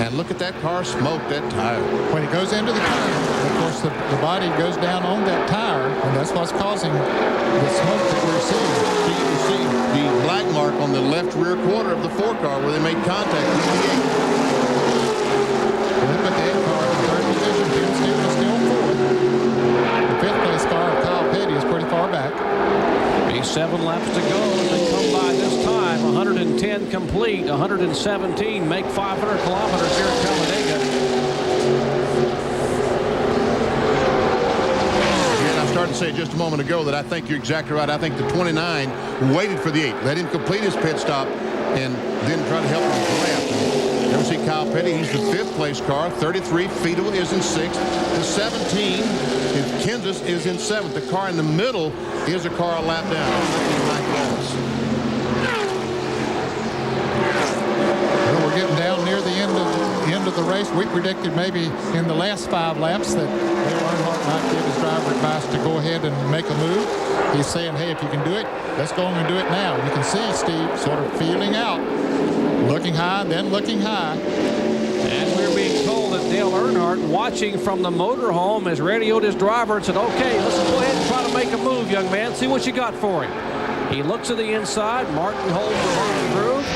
And look at that car smoke that tire. When it goes into the tire, of course, the body goes down on that tire, and that's what's causing the smoke that we're seeing. So you can see the black mark on the left rear quarter of the 4 car where they made contact with the 8. Look at the 8 car in third position. Tim Steele is still 4th. The 5th place car of Kyle Petty is pretty far back. 7 laps to go as they come by this time. 110 complete, 117 make 500 kilometers here at Talladega. And I started to say just a moment ago that I think you're exactly right. I think the 29 waited for the 8, let him complete his pit stop, and then try to help him with the lap. There There we see Kyle Petty. He's the 5th place car. 33, Fiedel is in 6th. The 17, Kansas is in 7th. The car in the middle is a car a lap down. Well, we're getting down near the end of the race. We predicted maybe in the last 5 laps that Dale Earnhardt might give his driver advice to go ahead and make a move. He's saying, hey, if you can do it, let's go on and do it now. You can see Steve sort of feeling out, looking high, then looking high. And we're being told that Dale Earnhardt, watching from the motorhome, has radioed his driver and said, okay, let's go ahead and try to make a move, young man. See what you got for him. He looks to the inside. Martin holds the bottom groove.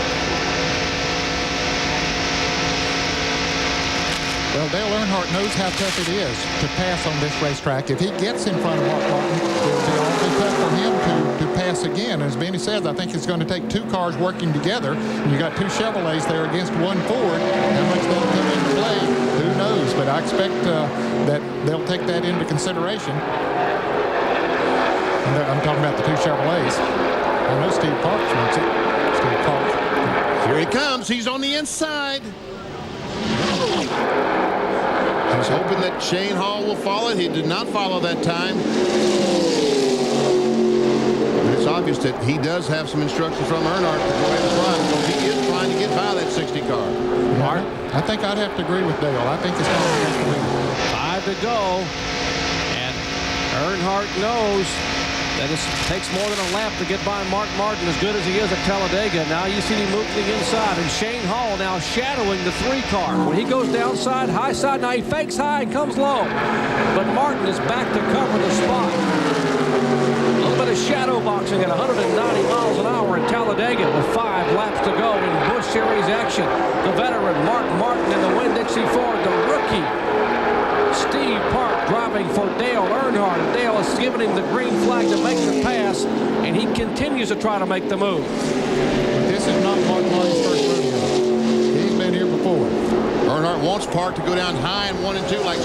Well, Dale Earnhardt knows how tough it is to pass on this racetrack. If he gets in front of Mark Martin, it'll be awfully tough for him to pass again. As Benny says, I think it's going to take 2 cars working together. And you got 2 Chevrolets there against 1 Ford. How much that'll come into play, who knows? But I expect that they'll take that into consideration. I'm talking about the 2 Chevrolets. I know Steve Parks wants it. Steve Parks. Here he comes. He's on the inside. He's hoping that Shane Hall will follow. He did not follow that time. But it's obvious that he does have some instructions from Earnhardt to go ahead and run. So he is trying to get by that 60 car. Mark, I think I'd have to agree with Dale. I think it's going to have to be 5 to go. And Earnhardt knows that it takes more than a lap to get by Mark Martin, as good as he is at Talladega. Now you see him move to the inside, and Shane Hall now shadowing the 3 car. When he goes downside, high side, now he fakes high and comes low. But Martin is back to cover the spot. A little bit of shadow boxing at 190 miles an hour at Talladega with 5 laps to go in Busch Series action. The veteran Mark Martin in the Winn-Dixie Ford, the rookie Steve Park driving for Dale Earnhardt. And Dale has given him the green flag to make the pass, and he continues to try to make the move. This is not Mark Martin's first rodeo. He's been here before. Earnhardt wants Park to go down high in 1 and 2 like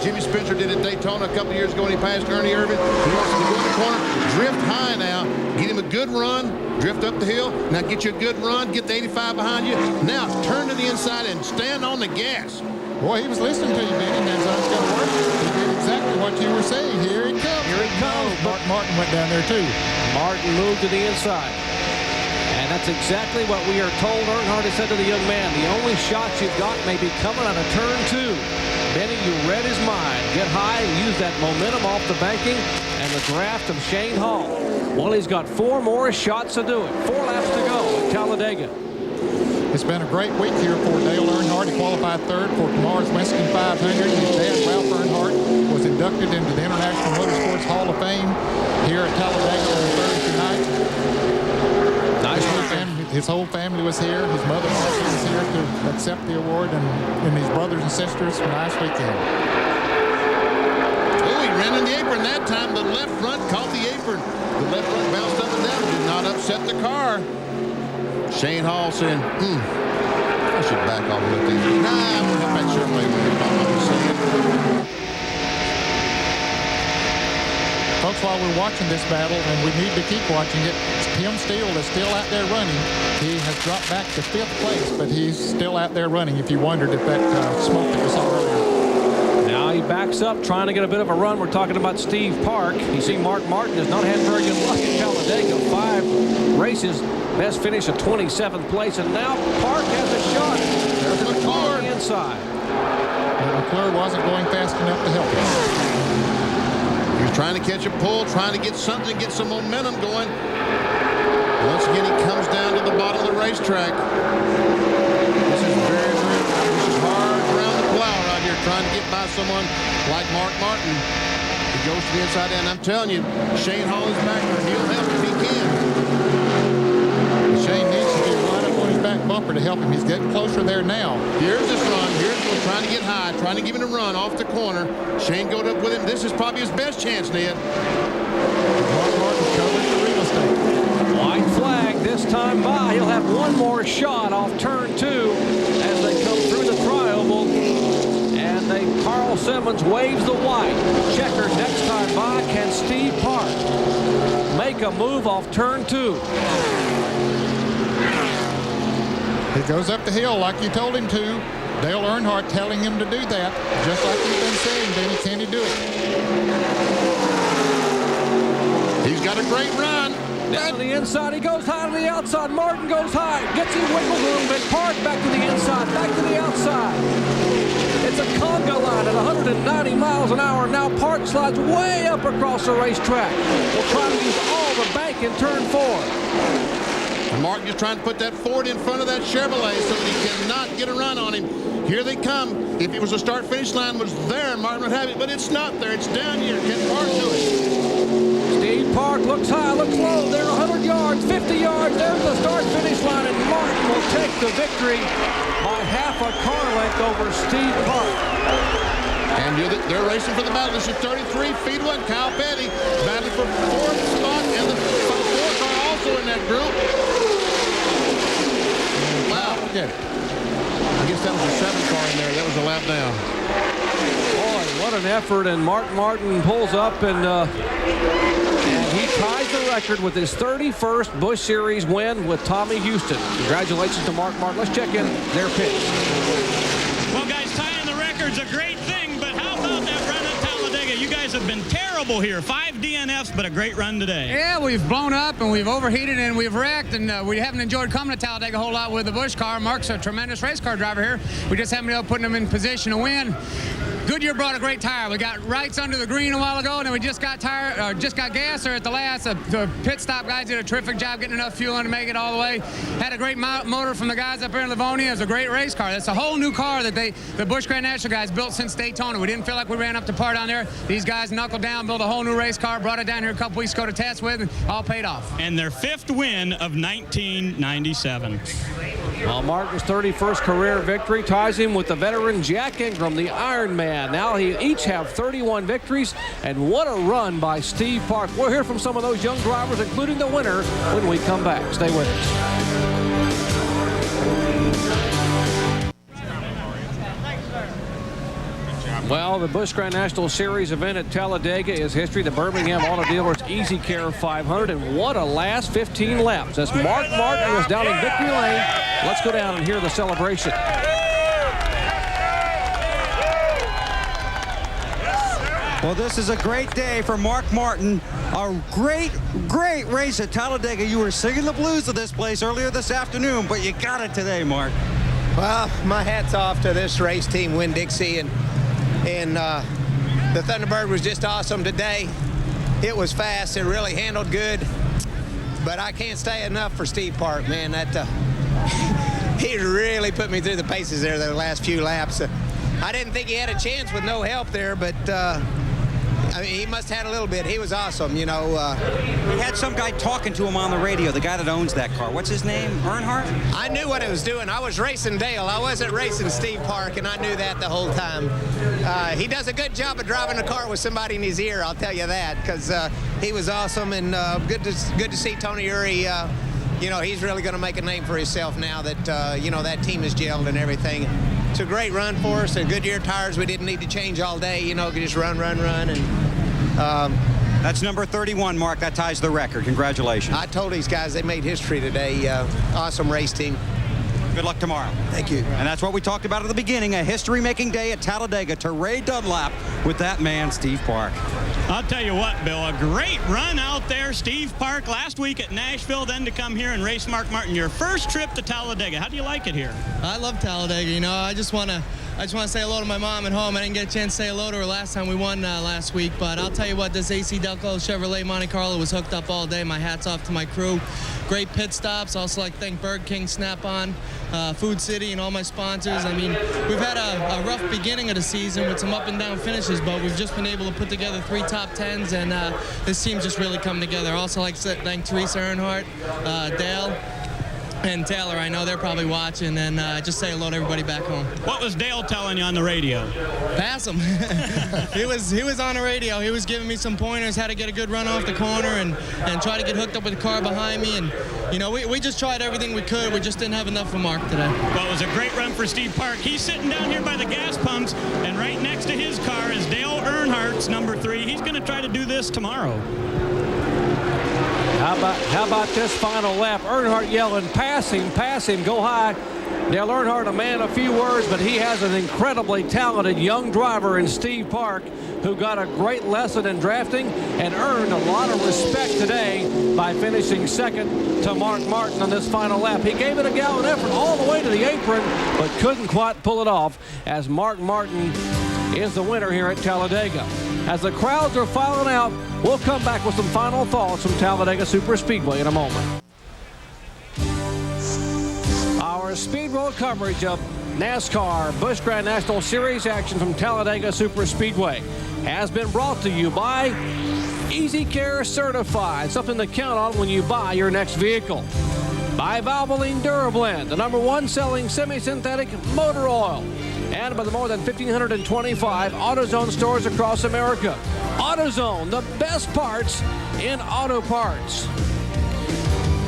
Jimmy Spencer did at Daytona a couple of years ago when he passed Ernie Irvin. He wants to go in the corner, drift high now, get him a good run, drift up the hill. Now get you a good run, get the 85 behind you. Now turn to the inside and stand on the gas. Boy, he was listening to you, Benny. That's how it's going to work. He did exactly what you were saying. Here he comes. Here he comes. Martin went down there, too. Martin moved to the inside. And that's exactly what we are told Earnhardt has said to the young man. The only shot you've got may be coming out of turn 2. Benny, you read his mind. Get high and use that momentum off the banking and the draft of Shane Hall. Well, he's got 4 more shots to do it. 4 laps to go at Talladega. It's been a great week here for Dale Earnhardt. He qualified 3rd for tomorrow's Winston 500. His dad, Ralph Earnhardt, was inducted into the International Motorsports Hall of Fame here at Talladega on Thursday night. Nice. His whole family was here. His mother Marcy was here to accept the award, and his brothers and sisters. Nice weekend. Oh, he ran in the apron that time. The left front caught the apron. The left front bounced up and down. Did not upset the car. Shane Hall saying, I should back off a little thing. Nah, I'm going to have that Chevrolet win. Folks, while we're watching this battle, and we need to keep watching it, Tim Steele is still out there running. He has dropped back to 5th place, but he's still out there running, if you wondered if that smoke that we saw earlier. Now he backs up, trying to get a bit of a run. We're talking about Steve Park. You see Mark Martin has not had very good luck at Talladega. 5 races. Best finish at 27th place, and now Park has a shot. There's McClure on the inside. McClure wasn't going fast enough to help him. He was trying to catch a pull, trying to get something, get some momentum going. Once again, he comes down to the bottom of the racetrack. This is very, this is hard around the plow right here, trying to get by someone like Mark Martin. He goes to the inside, and I'm telling you, Shane Hall is back there. He'll help if he can. Shane needs to be right up on his back bumper to help him. He's getting closer there now. Here's this run. Here's trying to get high, trying to give him a run off the corner. Shane goes up with him. This is probably his best chance, Ned. Mark Martin covers the real estate. White flag this time by. He'll have 1 more shot off turn 2 as they come through the tri-oval. And Carl Simmons waves the white. Checker next time by. Can Steve Park make a move off turn 2? He goes up the hill like you told him to. Dale Earnhardt telling him to do that, just like you've been saying, Denny. Can he do it? He's got a great run. Down to the inside, he goes high to the outside. Martin goes high, gets him wiggled a little bit. Park back to the inside, back to the outside. It's a conga line at 190 miles an hour. Now Park slides way up across the racetrack. We'll try to use all the bank in turn 4. And Martin just trying to put that Ford in front of that Chevrolet so that he cannot get a run on him. Here they come. If it was a start-finish line was there, Martin would have it, but it's not there. It's down here. Can Park do it? Steve Park looks high, looks low. They're 100 yards, 50 yards. There's the start-finish line, and Martin will take the victory by half a car length over Steve Park. And they're racing for the battle. This is 33 feet away. Kyle Petty battling for 4th spot, and the 4th car also in that group. Wow. Okay. I guess that was the 7th car in there. That was a lap down. Boy, what an effort, and Martin pulls up, and he ties the record with his 31st Busch Series win with Tommy Houston. Congratulations to Mark Martin. Let's check in their picks. Well, guys, tying the record's a great thing, but how about that run at Talladega? You guys have been terrible here. 5 DNFs, but a great run today. Yeah, we've blown up and we've overheated and we've wrecked, and we haven't enjoyed coming to Talladega a whole lot with the Busch car. Mark's a tremendous race car driver here. We just haven't been able to put him in position to win. Goodyear brought a great tire. We got Wrights under the green a while ago, and then we just got gas there at the last. The pit stop guys did a terrific job getting enough fuel in to make it all the way. Had a great motor from the guys up here in Livonia. It was a great race car. That's a whole new car that the Busch Grand National guys built since Daytona. We didn't feel like we ran up to par down there. These guys knuckled down, built a whole new race car, brought it down here a couple weeks ago to test with, and all paid off. And their 5th win of 1997. Well, Martin's 31st career victory ties him with the veteran Jack Ingram, the Iron Man. Now he each have 31 victories, and what a run by Steve Park. We'll hear from some of those young drivers, including the winner, when we come back. Stay with us. Well, the Busch Grand National Series event at Talladega is history. The Birmingham Auto Dealers EasyCare 500, and what a last 15 laps. As Mark Martin is down in victory lane. Let's go down and hear the celebration. Well, this is a great day for Mark Martin. A great, great race at Talladega. You were singing the blues of this place earlier this afternoon, but you got it today, Mark. Well, my hat's off to this race team, Winn-Dixie, and the Thunderbird was just awesome today. It was fast. It really handled good. But I can't say enough for Steve Park, man. He really put me through the paces there the last few laps. I didn't think he had a chance with no help there, but I mean, he must have had a little bit. He was awesome, you know. We had some guy talking to him on the radio, the guy that owns that car. What's his name? Earnhardt? I knew what I was doing. I was racing Dale. I wasn't racing Steve Park, and I knew that the whole time. He does a good job of driving a car with somebody in his ear, I'll tell you that, because he was awesome, and good to see Tony Uri. You know, he's really going to make a name for himself now that, you know, that team is gelled and everything. It's a great run for us. The Goodyear tires we didn't need to change all day. You know, could just run. And that's number 31, Mark. That ties the record. Congratulations. I told these guys they made history today. Awesome race team. Good luck tomorrow. Thank you. And that's what we talked about at the beginning, a history-making day at Talladega to Ray Dunlap with that man, Steve Park. I'll tell you what, Bill, a great run out there. Steve Park last week at Nashville, then to come here and race Mark Martin. Your first trip to Talladega. How do you like it here? I love Talladega. You know, I just want to say hello to my mom at home. I didn't get a chance to say hello to her last time we won last week, but I'll tell you what, this AC Delco Chevrolet Monte Carlo was hooked up all day. My hat's off to my crew. Great pit stops. Also like to thank Burger King, Snap-on, Food City, and all my sponsors. I mean, we've had a rough beginning of the season with some up and down finishes, but we've just been able to put together 3 top 10s, and this team's just really come together. Also like to thank Teresa Earnhardt, Dale, and Taylor. I know they're probably watching, and just say hello to everybody back home. What was Dale telling you on the radio? Pass him. he was on the radio. He was giving me some pointers how to get a good run off the corner and try to get hooked up with the car behind me. And you know, we just tried everything we could. We just didn't have enough for Mark today. Well, it was a great run for Steve Park. He's sitting down here by the gas pumps, and right next to his car is Dale Earnhardt's number 3. He's going to try to do this tomorrow. How about this final lap? Earnhardt yelling, pass him, go high. Dale Earnhardt, a man of few words, but he has an incredibly talented young driver in Steve Park, who got a great lesson in drafting and earned a lot of respect today by finishing second to Mark Martin on this final lap. He gave it a gallant effort all the way to the apron, but couldn't quite pull it off, as Mark Martin is the winner here at Talladega. As the crowds are filing out, we'll come back with some final thoughts from Talladega Superspeedway in a moment. Our Speed World coverage of NASCAR Busch Grand National Series action from Talladega Superspeedway has been brought to you by EasyCare Certified, something to count on when you buy your next vehicle. By Valvoline DuraBlend, the #1 selling semi-synthetic motor oil. And by the more than 1,525 AutoZone stores across America. AutoZone, the best parts in auto parts.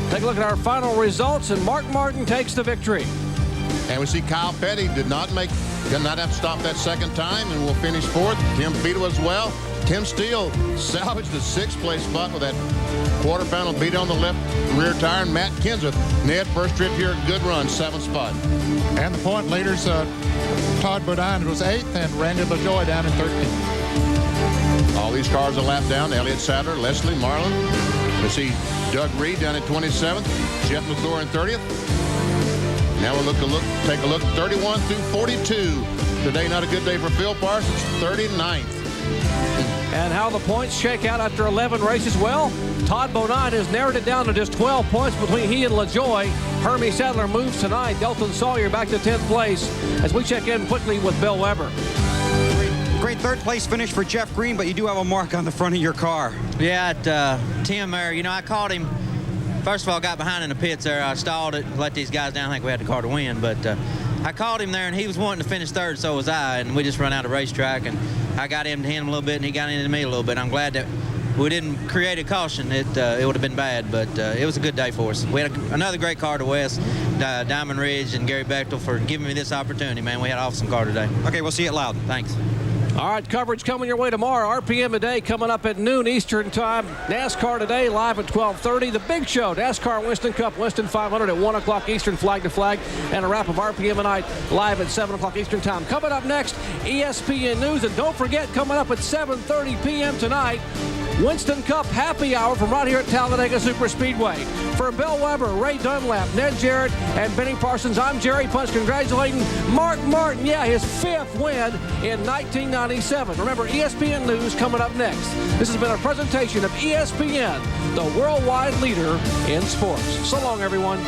Take a look at our final results, and Mark Martin takes the victory. And we see Kyle Petty did not have to stop that second time, and will finish fourth. Tim Beadle as well. Tim Steele salvaged the 6th place spot with that quarter panel beat on the left rear tire. And Matt Kenseth, Ned, first trip here, good run, 7th spot. And the point leaders, Todd Bodine was 8th, and Randy LaJoie down in 13th. All these cars a lap down. Elliott Sadler, Leslie Marlin. We see Doug Reed down at 27th. Jeff McClure in 30th. Now we'll take a look, 31 through 42. Today, not a good day for Phil Parsons, 39th. And how the points shake out after 11 races? Well, Todd Bodine has narrowed it down to just 12 points between he and LaJoie. Hermie Sadler moves tonight. Delton Sawyer back to 10th place as we check in quickly with Bill Weber. Great third place finish for Jeff Green, but you do have a mark on the front of your car. Yeah, Tim there, I caught him. First of all, got behind in the pits there. I stalled it, let these guys down. I think we had the car to win, but I caught him there, and he was wanting to finish third, so was I, and we just run out of racetrack, and I got into him a little bit, and he got into me a little bit. I'm glad that we didn't create a caution. It would have been bad, but it was a good day for us. We had another great car to West, Diamond Ridge and Gary Bechtel for giving me this opportunity, man. We had an awesome car today. Okay, we'll see it loud. Thanks. All right, coverage coming your way tomorrow. RPM today coming up at noon Eastern time. NASCAR today live at 12:30. The big show, NASCAR Winston Cup, Winston 500 at 1 o'clock Eastern, flag to flag. And a wrap of RPM tonight live at 7 o'clock Eastern time. Coming up next, ESPN News. And don't forget, coming up at 7:30 p.m. tonight, Winston Cup happy hour from right here at Talladega Superspeedway. For Bill Weber, Ray Dunlap, Ned Jarrett, and Benny Parsons, I'm Jerry Punch congratulating Mark Martin. Yeah, his 5th win in 1997. Remember, ESPN News coming up next. This has been a presentation of ESPN, the worldwide leader in sports. So long, everyone.